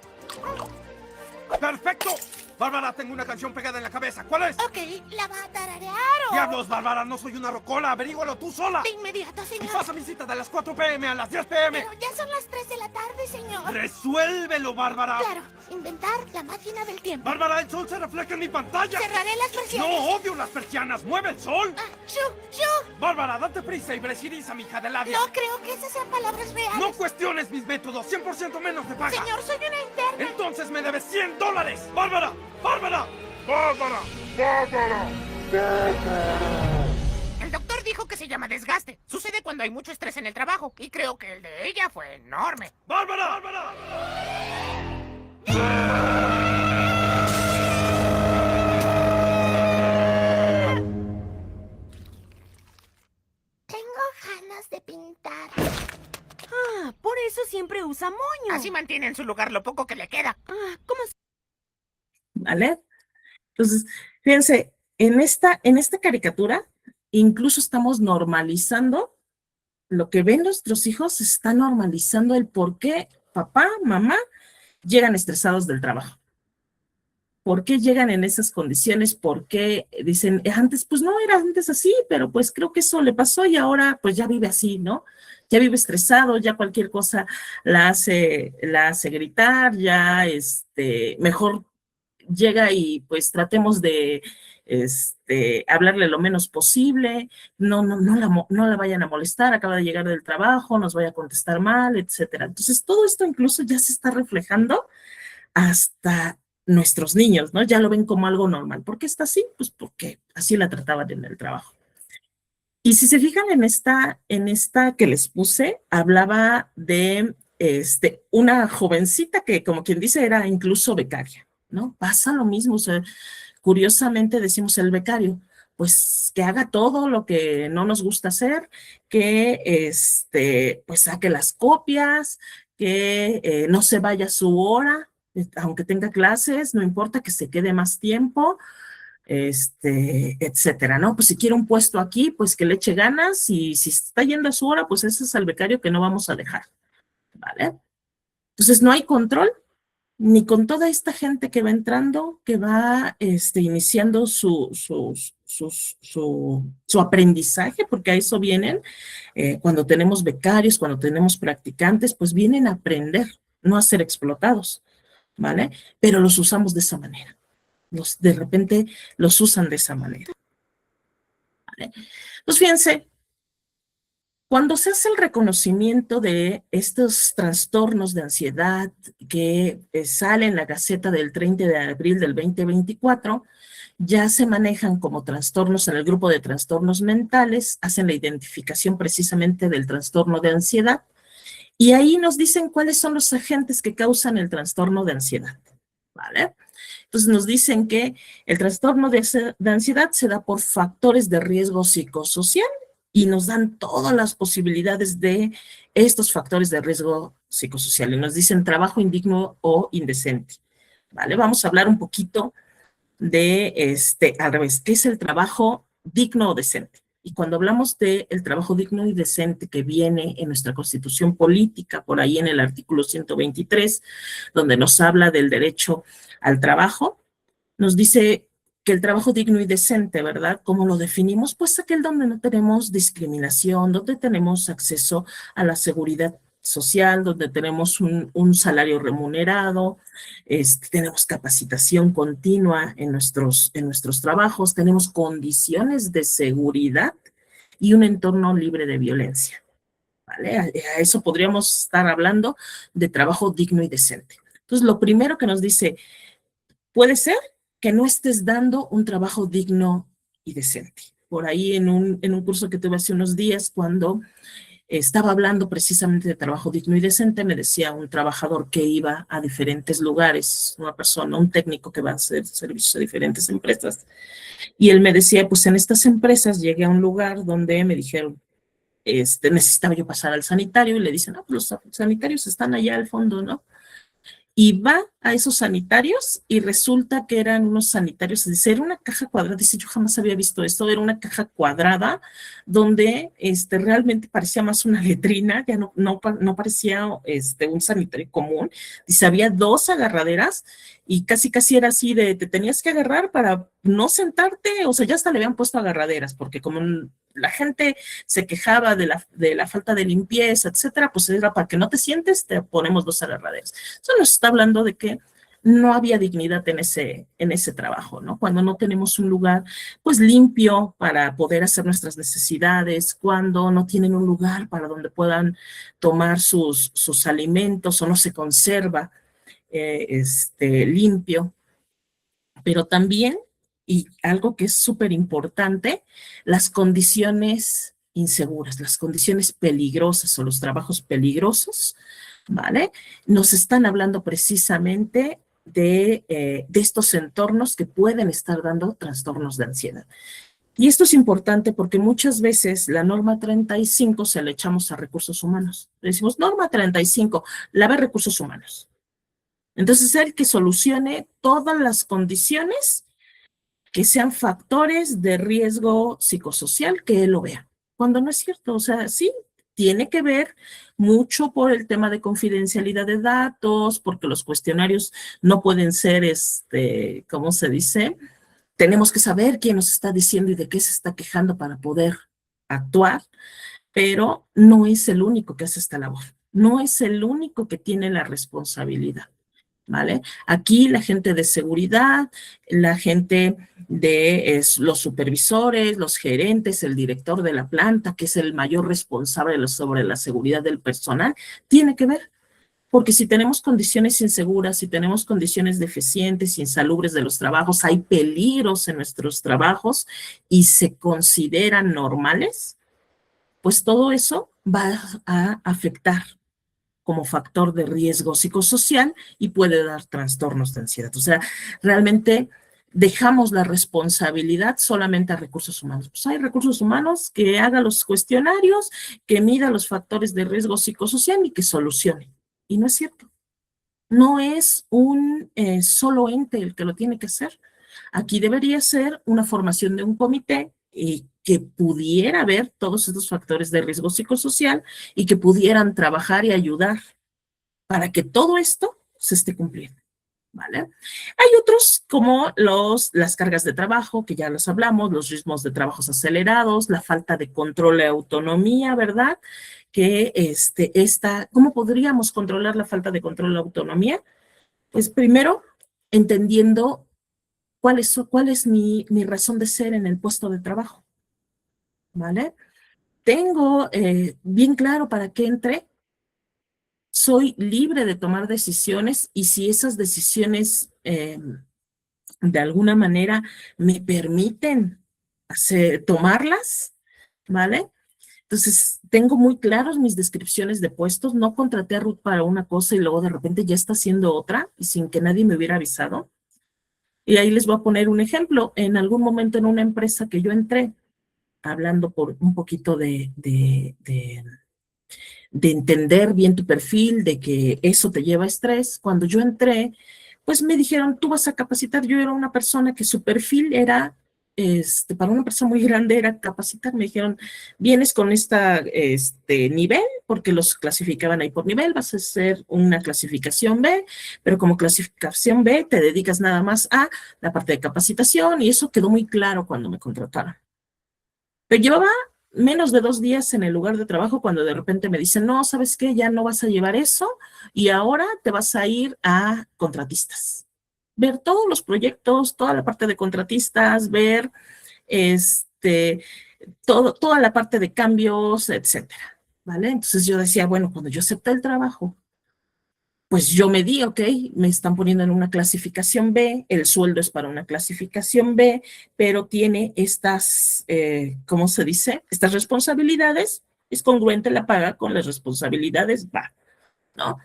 ¡Perfecto! Bárbara, tengo una canción pegada en la cabeza. ¿Cuál es? Ok, ¿la va a tararear o...? ¡Diablos, Bárbara! No soy una rocola. Averígualo tú sola. De inmediato, Y señor. pasa mi cita de las 4 p.m. a las 10 p.m. Pero ya son las 3 de la tarde, señor. ¡Resuélvelo, Bárbara! Claro, inventar la máquina del tiempo. ¡Bárbara, el sol se refleja en mi pantalla! Cerraré las persianas. ¡No odio las persianas! ¡Mueve el sol! ¡Shu! Bárbara, date prisa y brechiriza, mija de labia. No creo que esas sean palabras reales. No cuestiones mis métodos. 100% menos de paga. Señor, soy una interna. Entonces me debes $100. ¡Bárbara! ¡Bárbara! ¡Bárbara! El doctor dijo que se llama desgaste. Sucede cuando hay mucho estrés en el trabajo. Y creo que el de ella fue enorme. ¡Bárbara! ¡Bárbara! Tengo ganas de pintar. Ah, por eso siempre usa moño. Así mantiene en su lugar lo poco que le queda. Ah, ¿cómo ¿Vale? Entonces, fíjense, en esta caricatura, incluso estamos normalizando lo que ven nuestros hijos, se está normalizando el por qué papá, mamá llegan estresados del trabajo. ¿Por qué llegan en esas condiciones? ¿Por qué dicen, antes, pues no era antes así, pero pues creo que eso le pasó y ahora pues ya vive así, ¿no? Ya vive estresado, ya cualquier cosa la hace gritar, ya mejor llega y pues tratemos de hablarle lo menos posible, no la vayan a molestar, acaba de llegar del trabajo, nos vaya a contestar mal, etcétera. Entonces todo esto incluso ya se está reflejando hasta nuestros niños, ¿no? Ya lo ven como algo normal. ¿Por qué está así? Pues porque así la trataban en el trabajo. Y si se fijan en esta que les puse, hablaba de una jovencita que, como quien dice, era incluso becaria, ¿no? Pasa lo mismo, o sea, curiosamente decimos el becario, pues que haga todo lo que no nos gusta hacer, que pues saque las copias, que no se vaya a su hora, aunque tenga clases, no importa que se quede más tiempo, etcétera, ¿no? Pues si quiere un puesto aquí, pues que le eche ganas y si está yendo a su hora, pues ese es el becario que no vamos a dejar, ¿vale? Entonces no hay control ni con toda esta gente que va entrando, que va iniciando su aprendizaje, porque a eso vienen, cuando tenemos becarios, cuando tenemos practicantes, pues vienen a aprender, no a ser explotados, ¿vale? Pero los usamos de esa manera. De repente los usan de esa manera. ¿Vale? Pues fíjense, cuando se hace el reconocimiento de estos trastornos de ansiedad que sale en la Gaceta del 30 de abril del 2024, ya se manejan como trastornos en el grupo de trastornos mentales, hacen la identificación precisamente del trastorno de ansiedad, y ahí nos dicen cuáles son los agentes que causan el trastorno de ansiedad, ¿vale? Entonces nos dicen que el trastorno de ansiedad se da por factores de riesgo psicosocial y nos dan todas las posibilidades de estos factores de riesgo psicosocial y nos dicen trabajo indigno o indecente, ¿vale? Vamos a hablar un poquito de al revés, ¿qué es el trabajo digno o decente? Y cuando hablamos del trabajo digno y decente que viene en nuestra Constitución política, por ahí en el artículo 123, donde nos habla del derecho al trabajo, nos dice que el trabajo digno y decente, ¿verdad? ¿Cómo lo definimos? Pues aquel donde no tenemos discriminación, donde tenemos acceso a la seguridad social, donde tenemos un salario remunerado, tenemos capacitación continua en nuestros trabajos, tenemos condiciones de seguridad y un entorno libre de violencia, ¿vale? A eso podríamos estar hablando de trabajo digno y decente. Entonces, lo primero que nos dice, puede ser que no estés dando un trabajo digno y decente. Por ahí en un curso que tuve hace unos días, cuando estaba hablando precisamente de trabajo digno y decente, me decía un trabajador que iba a diferentes lugares, una persona, un técnico que va a hacer servicios a diferentes empresas, y él me decía, pues en estas empresas llegué a un lugar donde me dijeron, necesitaba yo pasar al sanitario, y le dicen, no, pues los sanitarios están allá al fondo, ¿no? Y va a esos sanitarios y resulta que eran unos sanitarios, dice, era una caja cuadrada, dice, yo jamás había visto esto, era una caja cuadrada donde realmente parecía más una letrina, ya no parecía un sanitario común, dice, había dos agarraderas y casi era así de, te tenías que agarrar para no sentarte, o sea, ya hasta le habían puesto agarraderas, porque como la gente se quejaba de la falta de limpieza, etcétera, pues era para que no te sientes, te ponemos dos agarraderas. Eso nos está hablando de que no había dignidad en ese trabajo, ¿no? Cuando no tenemos un lugar, pues, limpio para poder hacer nuestras necesidades, cuando no tienen un lugar para donde puedan tomar sus alimentos o no se conserva limpio, pero también, y algo que es súper importante, las condiciones inseguras, las condiciones peligrosas o los trabajos peligrosos, ¿vale? Nos están hablando precisamente de estos entornos que pueden estar dando trastornos de ansiedad. Y esto es importante porque muchas veces la norma 35 se la echamos a recursos humanos. Le decimos, norma 35, la ve recursos humanos. Entonces, el que solucione todas las condiciones que sean factores de riesgo psicosocial, que él lo vea. Cuando no es cierto, o sea, sí, tiene que ver mucho por el tema de confidencialidad de datos, porque los cuestionarios no pueden ser, ¿cómo se dice? Tenemos que saber quién nos está diciendo y de qué se está quejando para poder actuar, pero no es el único que hace esta labor, no es el único que tiene la responsabilidad. ¿Vale? Aquí la gente de seguridad, la gente de los supervisores, los gerentes, el director de la planta, que es el mayor responsable sobre la seguridad del personal, tiene que ver. Porque si tenemos condiciones inseguras, si tenemos condiciones deficientes, insalubres de los trabajos, hay peligros en nuestros trabajos y se consideran normales, pues todo eso va a afectar como factor de riesgo psicosocial y puede dar trastornos de ansiedad. O sea, realmente dejamos la responsabilidad solamente a recursos humanos. Pues hay recursos humanos que hagan los cuestionarios, que mida los factores de riesgo psicosocial y que solucione. Y no es cierto. No es un solo ente el que lo tiene que hacer. Aquí debería ser una formación de un comité que pudiera ver todos estos factores de riesgo psicosocial y que pudieran trabajar y ayudar para que todo esto se esté cumpliendo, ¿vale? Hay otros como las cargas de trabajo, que ya los hablamos, los ritmos de trabajos acelerados, la falta de control y autonomía, ¿verdad? Que ¿cómo podríamos controlar la falta de control y autonomía? Pues primero, entendiendo cuál es mi razón de ser en el puesto de trabajo, ¿vale? Tengo bien claro para qué entré, soy libre de tomar decisiones y si esas decisiones de alguna manera me permiten tomarlas, ¿vale? Entonces, tengo muy claros mis descripciones de puestos, no contraté a Ruth para una cosa y luego de repente ya está haciendo otra y sin que nadie me hubiera avisado. Y ahí les voy a poner un ejemplo. En algún momento en una empresa que yo entré, hablando por un poquito de entender bien tu perfil, de que eso te lleva a estrés. Cuando yo entré, pues me dijeron, tú vas a capacitar. Yo era una persona que su perfil era, para una persona muy grande era capacitar. Me dijeron, vienes con este nivel, porque los clasificaban ahí por nivel, vas a hacer una clasificación B, pero como clasificación B te dedicas nada más a la parte de capacitación y eso quedó muy claro cuando me contrataron. Pero llevaba menos de 2 días en el lugar de trabajo cuando de repente me dicen, no, ¿sabes qué? Ya no vas a llevar eso y ahora te vas a ir a contratistas. Ver todos los proyectos, toda la parte de contratistas, ver toda la parte de cambios, etcétera. ¿vale? Entonces yo decía, bueno, cuando yo acepté el trabajo, pues yo me di, ok, me están poniendo en una clasificación B, el sueldo es para una clasificación B, pero tiene estas, ¿cómo se dice? Estas responsabilidades, es congruente la paga con las responsabilidades, va, ¿no?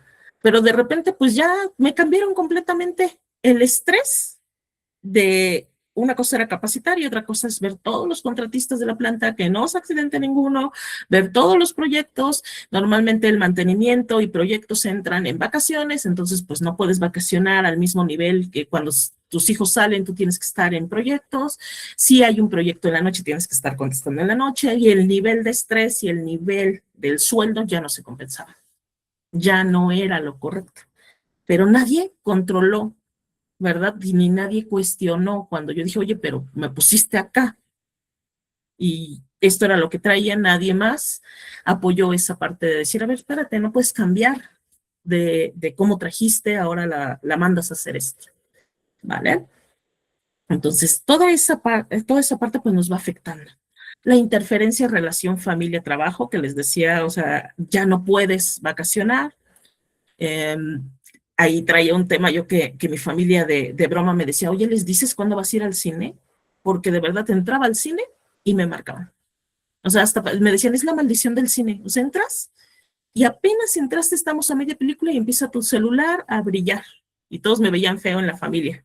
Pero de repente, pues ya me cambiaron completamente el estrés de una cosa era capacitar y otra cosa es ver todos los contratistas de la planta, que no se accidente ninguno, ver todos los proyectos. Normalmente el mantenimiento y proyectos entran en vacaciones, entonces pues no puedes vacacionar al mismo nivel que cuando tus hijos salen, tú tienes que estar en proyectos. Si hay un proyecto en la noche, tienes que estar contestando en la noche, y el nivel de estrés y el nivel del sueldo ya no se compensaba. Ya no era lo correcto. Pero nadie controló, ¿verdad? Y ni nadie cuestionó cuando yo dije, oye, pero me pusiste acá. Y esto era lo que traía, nadie más apoyó esa parte de decir, a ver, espérate, no puedes cambiar de cómo trajiste, ahora la mandas a hacer esto, ¿vale? Entonces, toda esa parte pues nos va afectando. La interferencia relación familia-trabajo, que les decía, o sea, ya no puedes vacacionar. Eh, Ahí traía un tema yo que mi familia de broma me decía, oye, ¿les dices cuándo vas a ir al cine? Porque de verdad entraba al cine y me marcaban. O sea, hasta me decían, es la maldición del cine. O sea, entras y apenas entraste, estamos a media película y empieza tu celular a brillar. Y todos me veían feo en la familia,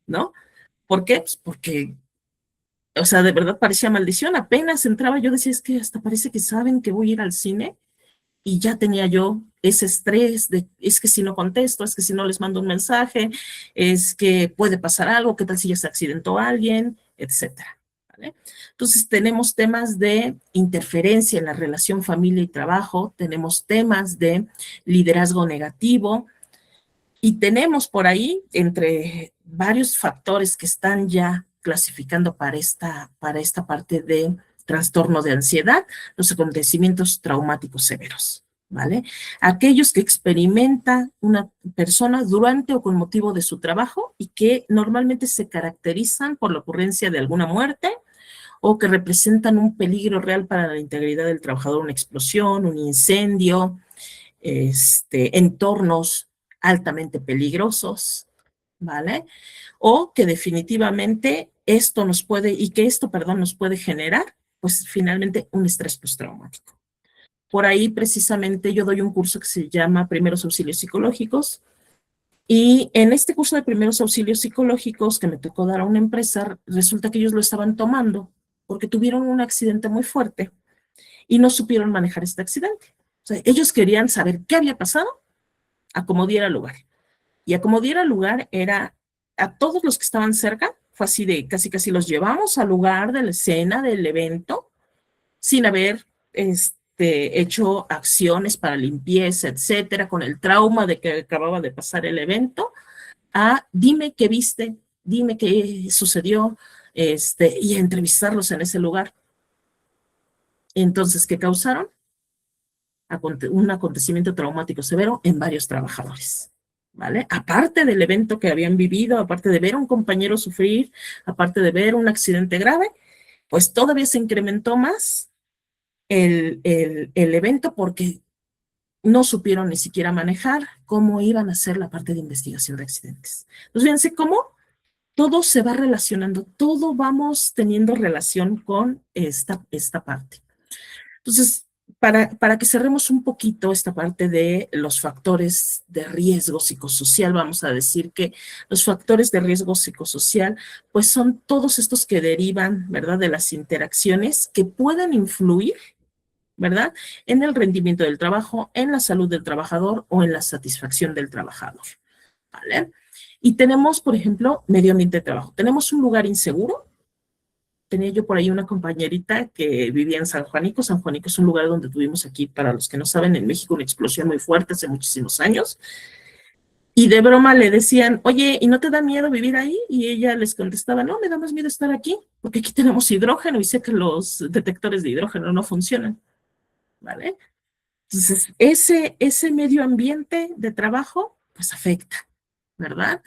¿no? ¿Por qué? Pues porque, o sea, de verdad parecía maldición. Apenas entraba, yo decía, es que hasta parece que saben que voy a ir al cine. Y ya tenía yo ese estrés de, es que si no contesto, es que si no les mando un mensaje, es que puede pasar algo, qué tal si ya se accidentó alguien, etcétera. ¿Vale? Entonces tenemos temas de interferencia en la relación familia y trabajo, tenemos temas de liderazgo negativo y tenemos por ahí, entre varios factores que están ya clasificando para esta parte de trastorno de ansiedad, los acontecimientos traumáticos severos, ¿vale? Aquellos que experimenta una persona durante o con motivo de su trabajo y que normalmente se caracterizan por la ocurrencia de alguna muerte o que representan un peligro real para la integridad del trabajador, una explosión, un incendio, entornos altamente peligrosos, ¿vale? O que definitivamente esto nos puede, y que esto, perdón, nos puede generar, pues finalmente un estrés postraumático. Por ahí precisamente yo doy un curso que se llama Primeros Auxilios Psicológicos, y en este curso de Primeros Auxilios Psicológicos que me tocó dar a una empresa, resulta que ellos lo estaban tomando porque tuvieron un accidente muy fuerte y no supieron manejar este accidente. O sea, ellos querían saber qué había pasado a como diera lugar. Y a como diera lugar era a todos los que estaban cerca, fue así de casi los llevamos al lugar de la escena del evento sin haber hecho acciones para limpieza, etcétera, con el trauma de que acababa de pasar el evento, a dime qué viste, dime qué sucedió, y a entrevistarlos en ese lugar. Entonces, ¿qué causaron? Un acontecimiento traumático severo en varios trabajadores, ¿vale? Aparte del evento que habían vivido, aparte de ver a un compañero sufrir, aparte de ver un accidente grave, pues todavía se incrementó más el evento porque no supieron ni siquiera manejar cómo iban a hacer la parte de investigación de accidentes. Entonces, fíjense cómo todo se va relacionando, todo vamos teniendo relación con esta parte. Entonces, para que cerremos un poquito esta parte de los factores de riesgo psicosocial, vamos a decir que los factores de riesgo psicosocial, pues son todos estos que derivan, ¿verdad?, de las interacciones que puedan influir, ¿verdad?, en el rendimiento del trabajo, en la salud del trabajador o en la satisfacción del trabajador, ¿vale? Y tenemos, por ejemplo, medio ambiente de trabajo. Tenemos un lugar inseguro. Tenía yo por ahí una compañerita que vivía en San Juanico. San Juanico es un lugar donde tuvimos aquí, para los que no saben, en México una explosión muy fuerte hace muchísimos años. Y de broma le decían, oye, ¿y no te da miedo vivir ahí? Y ella les contestaba, no, me da más miedo estar aquí, porque aquí tenemos hidrógeno y sé que los detectores de hidrógeno no funcionan, ¿vale? Entonces, ese medio ambiente de trabajo, pues afecta, ¿verdad?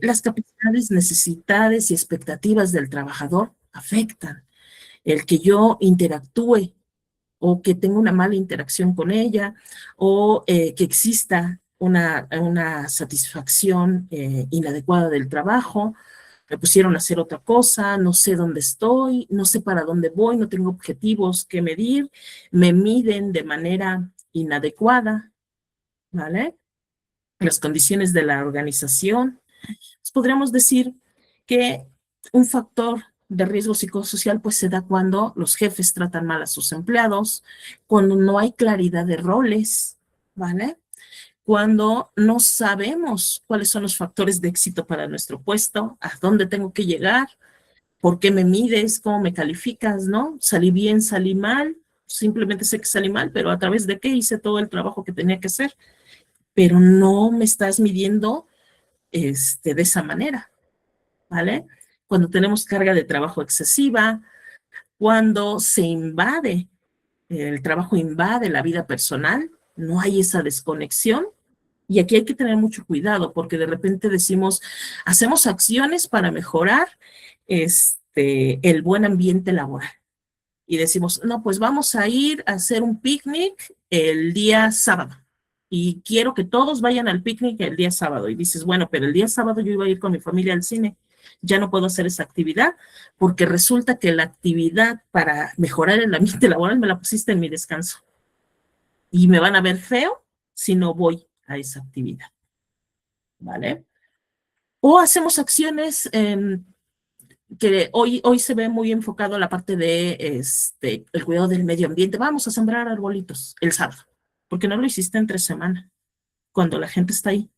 Las capacidades, necesidades y expectativas del trabajador afectan. El que yo interactúe o que tenga una mala interacción con ella, o que exista una satisfacción inadecuada del trabajo, me pusieron a hacer otra cosa, no sé dónde estoy, no sé para dónde voy, no tengo objetivos que medir, me miden de manera inadecuada, ¿vale? Las condiciones de la organización. Pues podríamos decir que un factor de riesgo psicosocial pues se da cuando los jefes tratan mal a sus empleados, cuando no hay claridad de roles, ¿vale? Cuando no sabemos cuáles son los factores de éxito para nuestro puesto, a dónde tengo que llegar, por qué me mides, cómo me calificas, ¿no? Salí bien, salí mal, simplemente sé que salí mal, pero a través de qué hice todo el trabajo que tenía que hacer, pero no me estás midiendo de esa manera, ¿vale? Cuando tenemos carga de trabajo excesiva, cuando se invade, el trabajo invade la vida personal, no hay esa desconexión. Y aquí hay que tener mucho cuidado porque de repente decimos, hacemos acciones para mejorar el buen ambiente laboral. Y decimos, no, pues vamos a ir a hacer un picnic el día sábado. Y quiero que todos vayan al picnic el día sábado. Y dices, bueno, pero el día sábado yo iba a ir con mi familia al cine. Ya no puedo hacer esa actividad porque resulta que la actividad para mejorar el ambiente laboral me la pusiste en mi descanso. Y me van a ver feo si no voy a esa actividad, ¿vale? O hacemos acciones que hoy se ve muy enfocado a la parte de el cuidado del medio ambiente. Vamos a sembrar arbolitos el sábado, porque no lo hiciste entre semana, cuando la gente está ahí.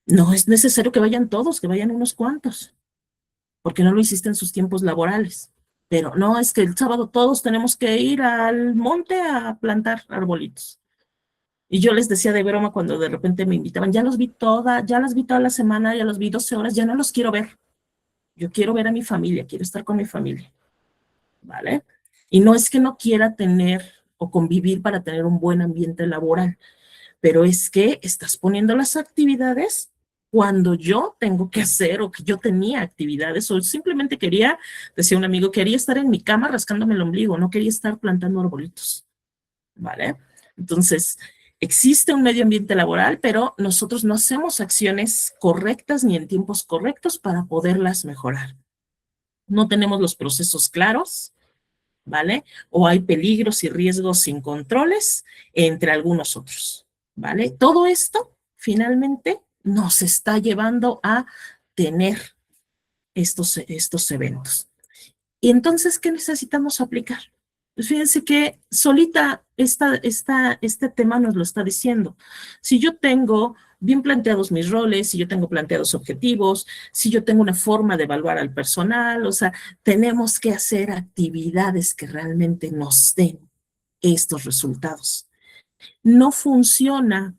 No es necesario que vayan todos, que vayan unos cuantos, porque no lo hiciste en sus tiempos laborales. Pero no, es que el sábado todos tenemos que ir al monte a plantar arbolitos. Y yo les decía de broma cuando de repente me invitaban, ya las vi toda la semana, ya los vi 12 horas, ya no los quiero ver. Yo quiero ver a mi familia, quiero estar con mi familia, ¿vale? Y no es que no quiera tener o convivir para tener un buen ambiente laboral, pero es que estás poniendo las actividades cuando yo tengo que hacer o que yo tenía actividades o simplemente quería, decía un amigo, quería estar en mi cama rascándome el ombligo, no quería estar plantando arbolitos, ¿vale? Entonces, existe un medio ambiente laboral, pero nosotros no hacemos acciones correctas ni en tiempos correctos para poderlas mejorar. No tenemos los procesos claros, ¿vale? O hay peligros y riesgos sin controles entre algunos otros, ¿vale? Todo esto finalmente nos está llevando a tener estos eventos. Y entonces, ¿qué necesitamos aplicar? Pues fíjense que solita este tema nos lo está diciendo. Si yo tengo bien planteados mis roles, si yo tengo planteados objetivos, si yo tengo una forma de evaluar al personal, o sea, tenemos que hacer actividades que realmente nos den estos resultados. No funciona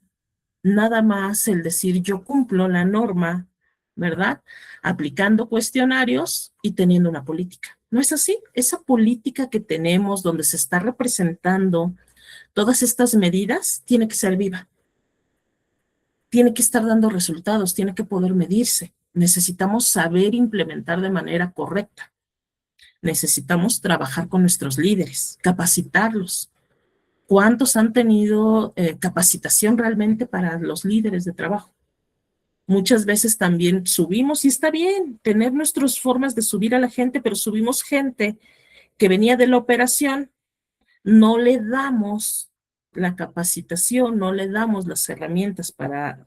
nada más el decir yo cumplo la norma, ¿verdad? Aplicando cuestionarios y teniendo una política. ¿No es así? Esa política que tenemos donde se está representando todas estas medidas tiene que ser viva. Tiene que estar dando resultados, tiene que poder medirse. Necesitamos saber implementar de manera correcta. Necesitamos trabajar con nuestros líderes, capacitarlos. ¿Cuántos han tenido capacitación realmente para los líderes de trabajo? Muchas veces también subimos, y está bien tener nuestras formas de subir a la gente, pero subimos gente que venía de la operación, no le damos la capacitación, no le damos las herramientas para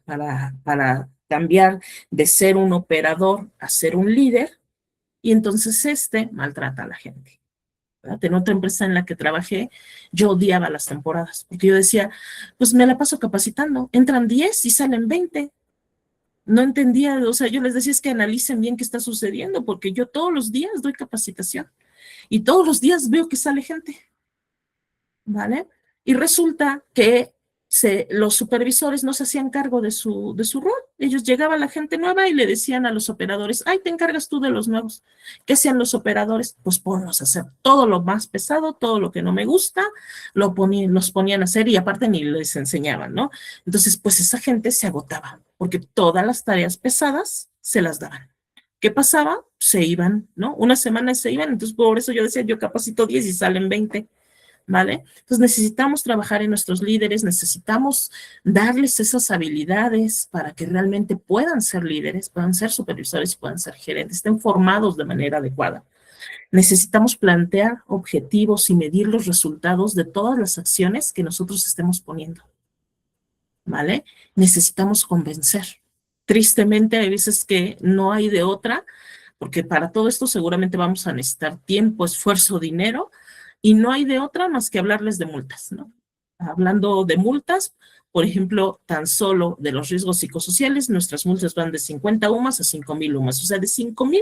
cambiar de ser un operador a ser un líder, y entonces maltrata a la gente. En otra empresa en la que trabajé, yo odiaba las temporadas, porque yo decía, pues me la paso capacitando, entran 10 y salen 20. No entendía, o sea, yo les decía es que analicen bien qué está sucediendo, porque yo todos los días doy capacitación y todos los días veo que sale gente, ¿vale? Y resulta que los supervisores no se hacían cargo de su rol. Ellos llegaban la gente nueva y le decían a los operadores, ay, te encargas tú de los nuevos. ¿Qué hacían los operadores? Pues ponlos a hacer todo lo más pesado, todo lo que no me gusta, los ponían a hacer y aparte ni les enseñaban, ¿no? Entonces, pues esa gente se agotaba, porque todas las tareas pesadas se las daban. ¿Qué pasaba? Se iban, ¿no? Una semana se iban, entonces por eso yo decía, yo capacito 10 y salen 20. ¿vale? Entonces necesitamos trabajar en nuestros líderes, necesitamos darles esas habilidades para que realmente puedan ser líderes, puedan ser supervisores, puedan ser gerentes, estén formados de manera adecuada. Necesitamos plantear objetivos y medir los resultados de todas las acciones que nosotros estemos poniendo, ¿vale? Necesitamos convencer. Tristemente, hay veces que no hay de otra, porque para todo esto seguramente vamos a necesitar tiempo, esfuerzo, dinero, y no hay de otra más que hablarles de multas, ¿no? Hablando de multas, por ejemplo, tan solo de los riesgos psicosociales, nuestras multas van de 50 UMAS a 5,000 UMAS, o sea, de 5,000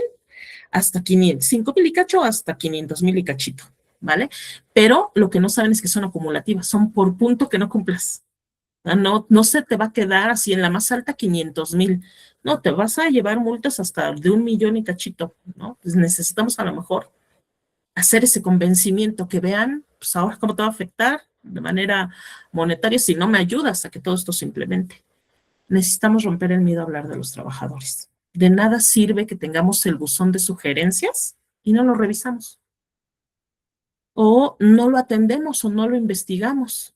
hasta 500, 5,000 y cacho hasta 500,000 y cachito, ¿vale? Pero lo que no saben es que son acumulativas, son por punto que no cumplas. No, no se te va a quedar así en la más alta 500,000. No, te vas a llevar multas hasta de 1,000,000 y cachito, ¿no? Pues necesitamos a lo mejor hacer ese convencimiento, que vean, pues ahora cómo te va a afectar de manera monetaria si no me ayudas a que todo esto se implemente. Necesitamos romper el miedo a hablar de los trabajadores. De nada sirve que tengamos el buzón de sugerencias y no lo revisamos. O no lo atendemos o no lo investigamos.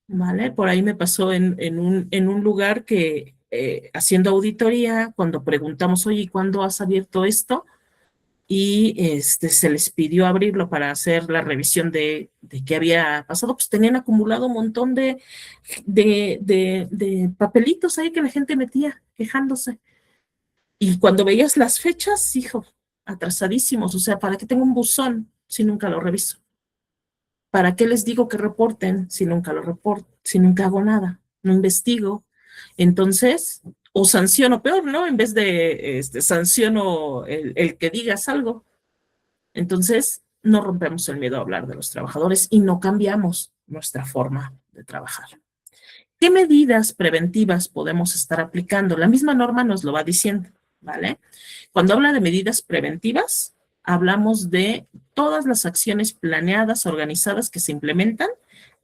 ¿Vale? Por ahí me pasó en un lugar que haciendo auditoría, cuando preguntamos, oye, ¿cuándo has abierto esto? Y se les pidió abrirlo para hacer la revisión de qué había pasado, pues tenían acumulado un montón de papelitos ahí que la gente metía quejándose. Y cuando veías las fechas, hijo, atrasadísimos, o sea, ¿para qué tengo un buzón si nunca lo reviso? ¿Para qué les digo que reporten si nunca lo reporto, si nunca hago nada? No investigo. Entonces, o sanciono peor, ¿no? En vez de sanciono el que digas algo. Entonces, no rompemos el miedo a hablar de los trabajadores y no cambiamos nuestra forma de trabajar. ¿Qué medidas preventivas podemos estar aplicando? La misma norma nos lo va diciendo, ¿vale? Cuando habla de medidas preventivas, hablamos de todas las acciones planeadas, organizadas que se implementan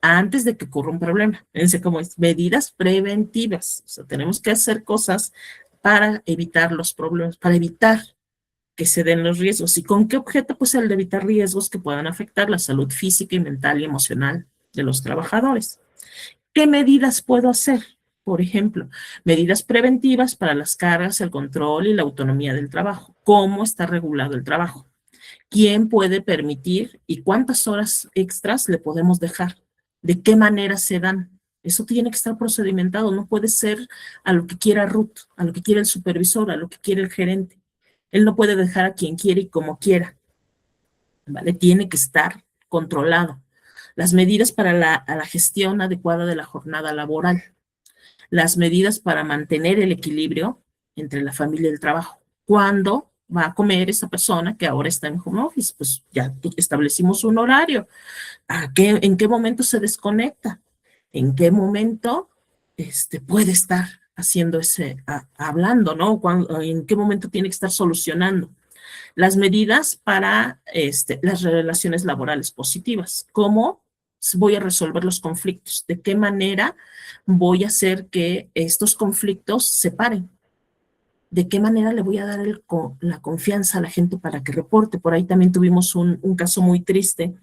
antes de que ocurra un problema. Fíjense cómo es, medidas preventivas. O sea, tenemos que hacer cosas para evitar los problemas, para evitar que se den los riesgos. ¿Y con qué objeto? Pues el de evitar riesgos que puedan afectar la salud física y mental y emocional de los trabajadores. ¿Qué medidas puedo hacer? Por ejemplo, medidas preventivas para las cargas, el control y la autonomía del trabajo. ¿Cómo está regulado el trabajo? ¿Quién puede permitir y cuántas horas extras le podemos dejar? ¿De qué manera se dan? Eso tiene que estar procedimentado, no puede ser a lo que quiera Ruth, a lo que quiera el supervisor, a lo que quiere el gerente. Él no puede dejar a quien quiere y como quiera, ¿vale? Tiene que estar controlado. Las medidas para la gestión adecuada de la jornada laboral, las medidas para mantener el equilibrio entre la familia y el trabajo. ¿Cuándo va a comer esa persona que ahora está en home office? Pues ya establecimos un horario. ¿En qué momento se desconecta? ¿En qué momento puede estar haciendo hablando, ¿no? ¿En qué momento tiene que estar solucionando? Las medidas para las relaciones laborales positivas. ¿Cómo voy a resolver los conflictos? ¿De qué manera voy a hacer que estos conflictos se paren? ¿De qué manera le voy a dar la confianza a la gente para que reporte? Por ahí también tuvimos un caso muy triste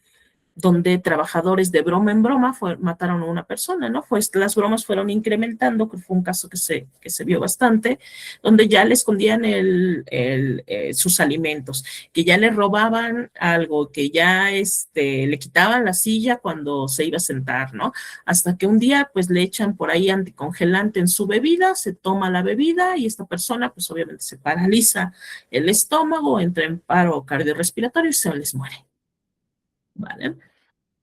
donde trabajadores de broma en broma mataron a una persona, ¿no? Pues las bromas fueron incrementando, que fue un caso que se vio bastante, donde ya le escondían sus alimentos, que ya le robaban algo, que ya le quitaban la silla cuando se iba a sentar, ¿no? Hasta que un día, pues, le echan por ahí anticongelante en su bebida, se toma la bebida y esta persona, pues, obviamente se paraliza el estómago, entra en paro cardiorrespiratorio y se les muere. ¿Vale?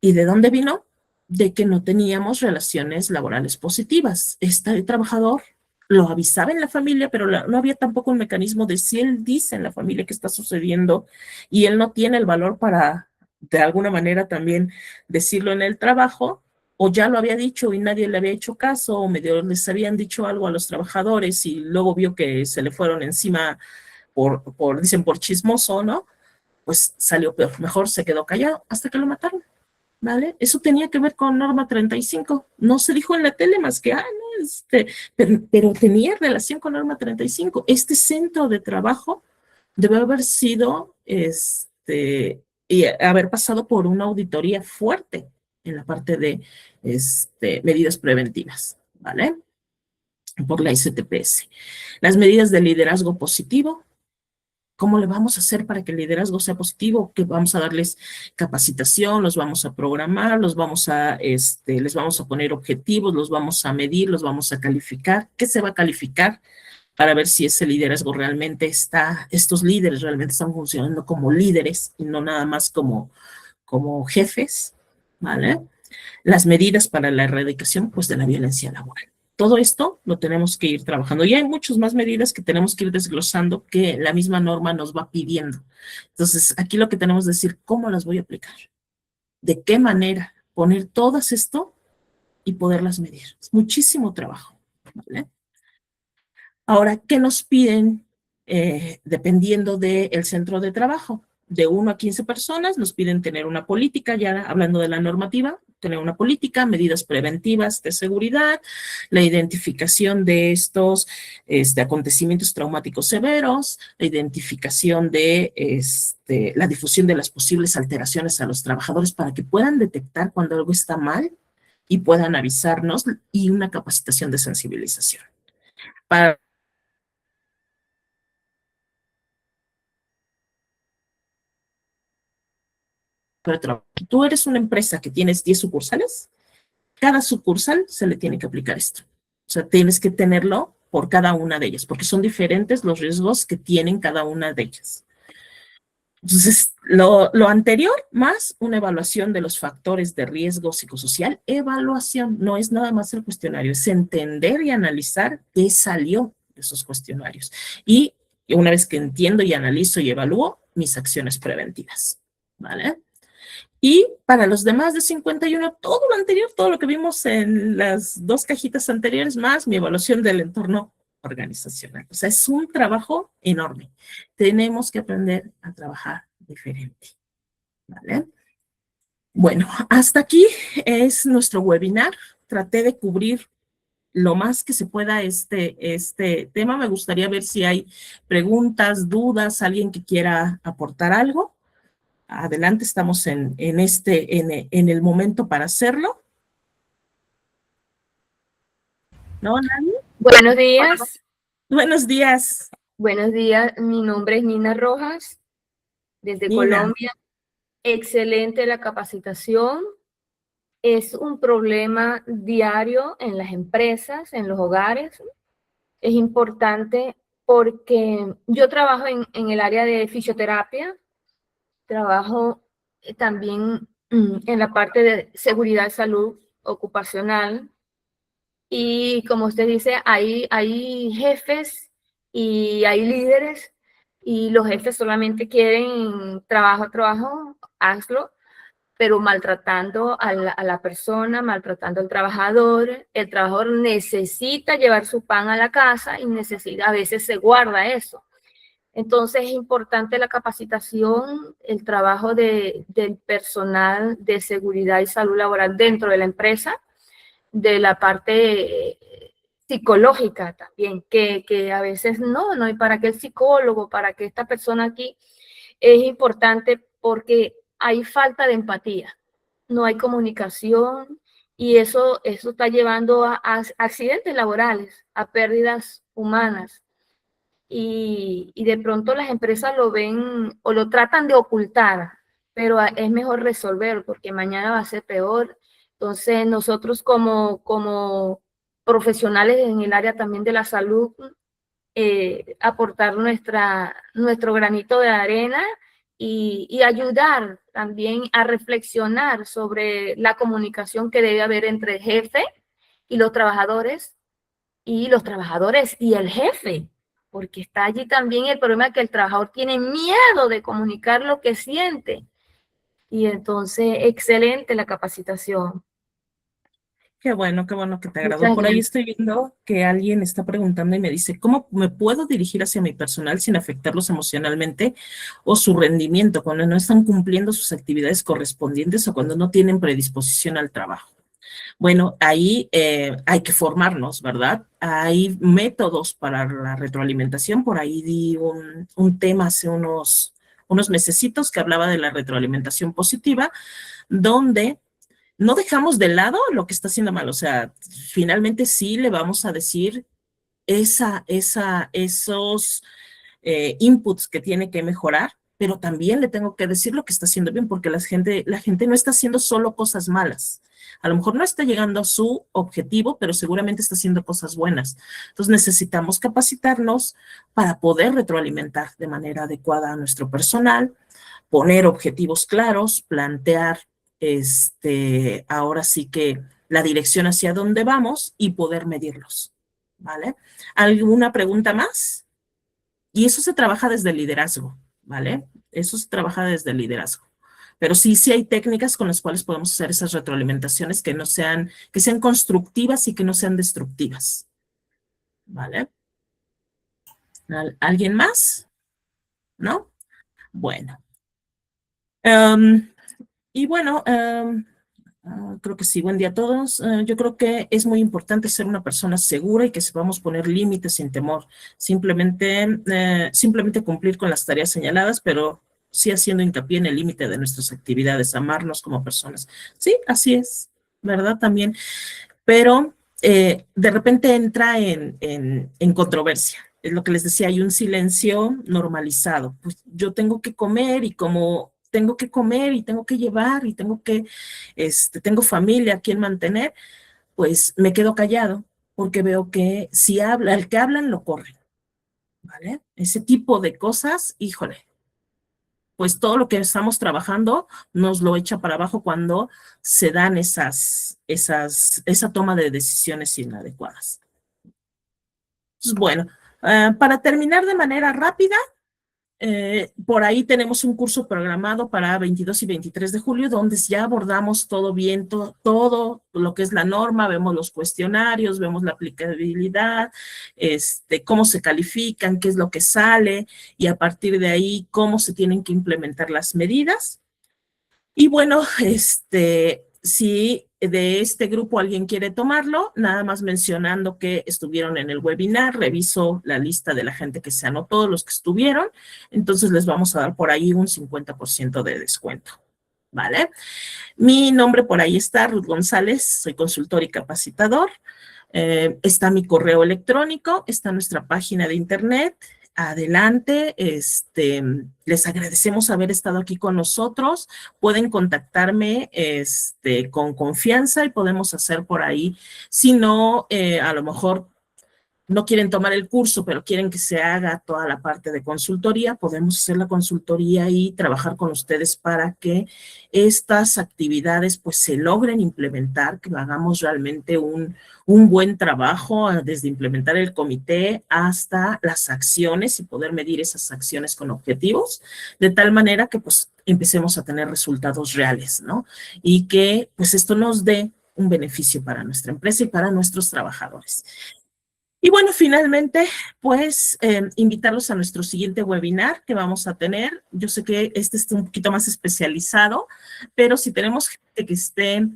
¿Y de dónde vino? De que no teníamos relaciones laborales positivas. Este trabajador lo avisaba en la familia, pero no había tampoco un mecanismo de si él dice en la familia que está sucediendo y él no tiene el valor para, de alguna manera, también decirlo en el trabajo, o ya lo había dicho y nadie le había hecho caso, o medio les habían dicho algo a los trabajadores y luego vio que se le fueron encima dicen, por chismoso, ¿no? Pues salió peor, mejor se quedó callado hasta que lo mataron, ¿vale? Eso tenía que ver con norma 35, no se dijo en la tele más que, no, pero tenía relación con norma 35. Este centro de trabajo debe haber sido y haber pasado por una auditoría fuerte en la parte de medidas preventivas, ¿vale? Por la ICTPS. Las medidas de liderazgo positivo. ¿Cómo le vamos a hacer para que el liderazgo sea positivo? Que vamos a darles capacitación, los vamos a programar, les vamos a poner objetivos, los vamos a medir, los vamos a calificar. ¿Qué se va a calificar? Para ver si ese liderazgo realmente estos líderes realmente están funcionando como líderes y no nada más como jefes, ¿vale? Las medidas para la erradicación, pues, de la violencia laboral. Todo esto lo tenemos que ir trabajando. Y hay muchas más medidas que tenemos que ir desglosando que la misma norma nos va pidiendo. Entonces, aquí lo que tenemos que decir, ¿cómo las voy a aplicar? ¿De qué manera? Poner todas esto y poderlas medir. Es muchísimo trabajo, ¿vale? Ahora, ¿qué nos piden dependiendo del centro de trabajo? De 1 a 15 personas nos piden tener una política, ya hablando de la normativa, tener una política, medidas preventivas de seguridad, la identificación de estos acontecimientos traumáticos severos, la identificación de la difusión de las posibles alteraciones a los trabajadores para que puedan detectar cuando algo está mal y puedan avisarnos, y una capacitación de sensibilización. Para tú eres una empresa que tienes 10 sucursales, cada sucursal se le tiene que aplicar esto. O sea, tienes que tenerlo por cada una de ellas, porque son diferentes los riesgos que tienen cada una de ellas. Entonces, lo anterior, más una evaluación de los factores de riesgo psicosocial. Evaluación no es nada más el cuestionario, es entender y analizar qué salió de esos cuestionarios. Y una vez que entiendo y analizo y evalúo, mis acciones preventivas, ¿vale? Y para los demás de 51, todo lo anterior, todo lo que vimos en las 2 cajitas anteriores, más mi evaluación del entorno organizacional. O sea, es un trabajo enorme. Tenemos que aprender a trabajar diferente, ¿vale? Bueno, hasta aquí es nuestro webinar. Traté de cubrir lo más que se pueda este tema. Me gustaría ver si hay preguntas, dudas, alguien que quiera aportar algo. Adelante, estamos en el momento para hacerlo. ¿No, nadie? Buenos días. Buenos días. Buenos días. Mi nombre es Nina Rojas, desde Nina. Colombia. Excelente la capacitación. Es un problema diario en las empresas, en los hogares. Es importante porque yo trabajo en el área de fisioterapia. Trabajo también en la parte de seguridad y salud ocupacional. Y como usted dice, hay jefes y hay líderes, y los jefes solamente quieren trabajo, hazlo, pero maltratando a la persona, maltratando al trabajador. El trabajador necesita llevar su pan a la casa y a veces se guarda eso. Entonces es importante la capacitación, el trabajo del personal de seguridad y salud laboral dentro de la empresa, de la parte psicológica también, que a veces no hay para qué el psicólogo, para qué esta persona aquí. Es importante porque hay falta de empatía, no hay comunicación, y eso está llevando a accidentes laborales, a pérdidas humanas. Y de pronto las empresas lo ven o lo tratan de ocultar, pero es mejor resolver porque mañana va a ser peor. Entonces nosotros como profesionales en el área también de la salud, aportar nuestro granito de arena y ayudar también a reflexionar sobre la comunicación que debe haber entre el jefe y los trabajadores y el jefe, porque está allí también el problema que el trabajador tiene miedo de comunicar lo que siente. Y entonces, excelente la capacitación. Qué bueno que te agradó. Muchas Por ahí gracias. estoy viendo que alguien está preguntando y me dice, ¿cómo me puedo dirigir hacia mi personal sin afectarlos emocionalmente o su rendimiento cuando no están cumpliendo sus actividades correspondientes o cuando no tienen predisposición al trabajo? Bueno, ahí hay que formarnos, ¿verdad? Hay métodos para la retroalimentación. Por ahí di un tema hace unos unos mesecitos que hablaba de la retroalimentación positiva, donde no dejamos de lado lo que está haciendo mal. O sea, finalmente sí le vamos a decir esos inputs que tiene que mejorar, pero también le tengo que decir lo que está haciendo bien, porque la gente no está haciendo solo cosas malas. A lo mejor no está llegando a su objetivo, pero seguramente está haciendo cosas buenas. Entonces necesitamos capacitarnos para poder retroalimentar de manera adecuada a nuestro personal, poner objetivos claros, plantear ahora sí que la dirección hacia dónde vamos y poder medirlos, ¿vale? ¿Alguna pregunta más? Y eso se trabaja desde el liderazgo, ¿vale? Eso se trabaja desde el liderazgo. Pero sí hay técnicas con las cuales podemos hacer esas retroalimentaciones que sean constructivas y que no sean destructivas, ¿vale? ¿Alguien más? ¿No? Bueno. Y bueno, creo que sí, buen día a todos. Yo creo que es muy importante ser una persona segura y que sepamos poner límites sin temor. Simplemente cumplir con las tareas señaladas, pero sí haciendo hincapié en el límite de nuestras actividades, amarnos como personas. Sí, así es, ¿verdad? También. Pero de repente entra en controversia. Es lo que les decía, hay un silencio normalizado. Pues yo tengo que comer y como tengo que comer y tengo que llevar y tengo familia a quien mantener, pues me quedo callado porque veo que si habla, el que hablan lo corren, ¿vale? Ese tipo de cosas, híjole, pues todo lo que estamos trabajando nos lo echa para abajo cuando se dan esa toma de decisiones inadecuadas. Entonces, bueno, para terminar de manera rápida, por ahí tenemos un curso programado para 22 y 23 de julio, donde ya abordamos todo bien, todo lo que es la norma, vemos los cuestionarios, vemos la aplicabilidad, cómo se califican, qué es lo que sale, y a partir de ahí, cómo se tienen que implementar las medidas. Y bueno, si de este grupo alguien quiere tomarlo, nada más mencionando que estuvieron en el webinar, reviso la lista de la gente que se anotó, los que estuvieron, entonces les vamos a dar por ahí un 50% de descuento, ¿vale? Mi nombre por ahí está, Ruth González, soy consultor y capacitador, está mi correo electrónico, está nuestra página de internet. Adelante, les agradecemos haber estado aquí con nosotros, pueden contactarme con confianza y podemos hacer por ahí, si no, a lo mejor no quieren tomar el curso, pero quieren que se haga toda la parte de consultoría, podemos hacer la consultoría y trabajar con ustedes para que estas actividades pues se logren implementar, que hagamos realmente un buen trabajo desde implementar el comité hasta las acciones y poder medir esas acciones con objetivos, de tal manera que pues empecemos a tener resultados reales, ¿no? Y que pues esto nos dé un beneficio para nuestra empresa y para nuestros trabajadores. Y bueno, finalmente, pues, invitarlos a nuestro siguiente webinar que vamos a tener. Yo sé que este está un poquito más especializado, pero si tenemos gente que esté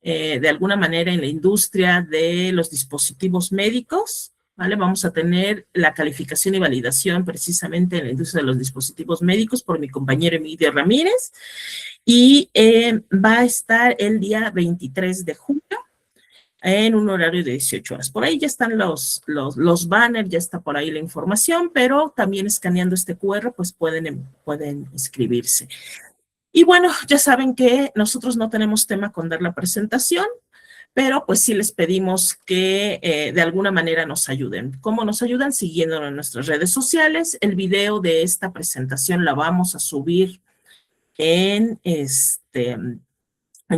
de alguna manera en la industria de los dispositivos médicos, ¿vale? Vamos a tener la calificación y validación precisamente en la industria de los dispositivos médicos por mi compañero Emilio Ramírez, y va a estar el día 23 de julio, en un horario de 18 horas. Por ahí ya están los banners, ya está por ahí la información, pero también escaneando este QR, pues pueden inscribirse. Y bueno, ya saben que nosotros no tenemos tema con dar la presentación, pero pues sí les pedimos que de alguna manera nos ayuden. ¿Cómo nos ayudan? Siguiéndonos en nuestras redes sociales. El video de esta presentación la vamos a subir en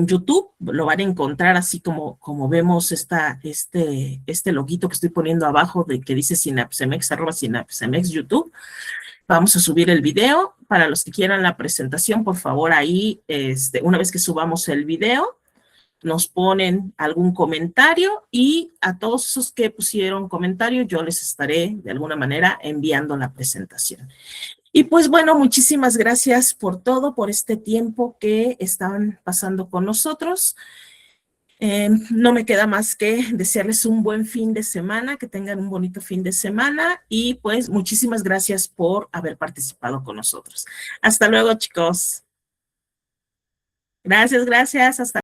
YouTube, lo van a encontrar así como vemos este loguito que estoy poniendo abajo de que dice Synapsemex, @Synapsemex YouTube. Vamos a subir el video. Para los que quieran la presentación, por favor, ahí, una vez que subamos el video, nos ponen algún comentario y a todos esos que pusieron comentario, yo les estaré de alguna manera enviando la presentación. Y pues bueno, muchísimas gracias por todo, por este tiempo que están pasando con nosotros. No me queda más que desearles un buen fin de semana, que tengan un bonito fin de semana y pues muchísimas gracias por haber participado con nosotros. Hasta luego, chicos. Gracias, hasta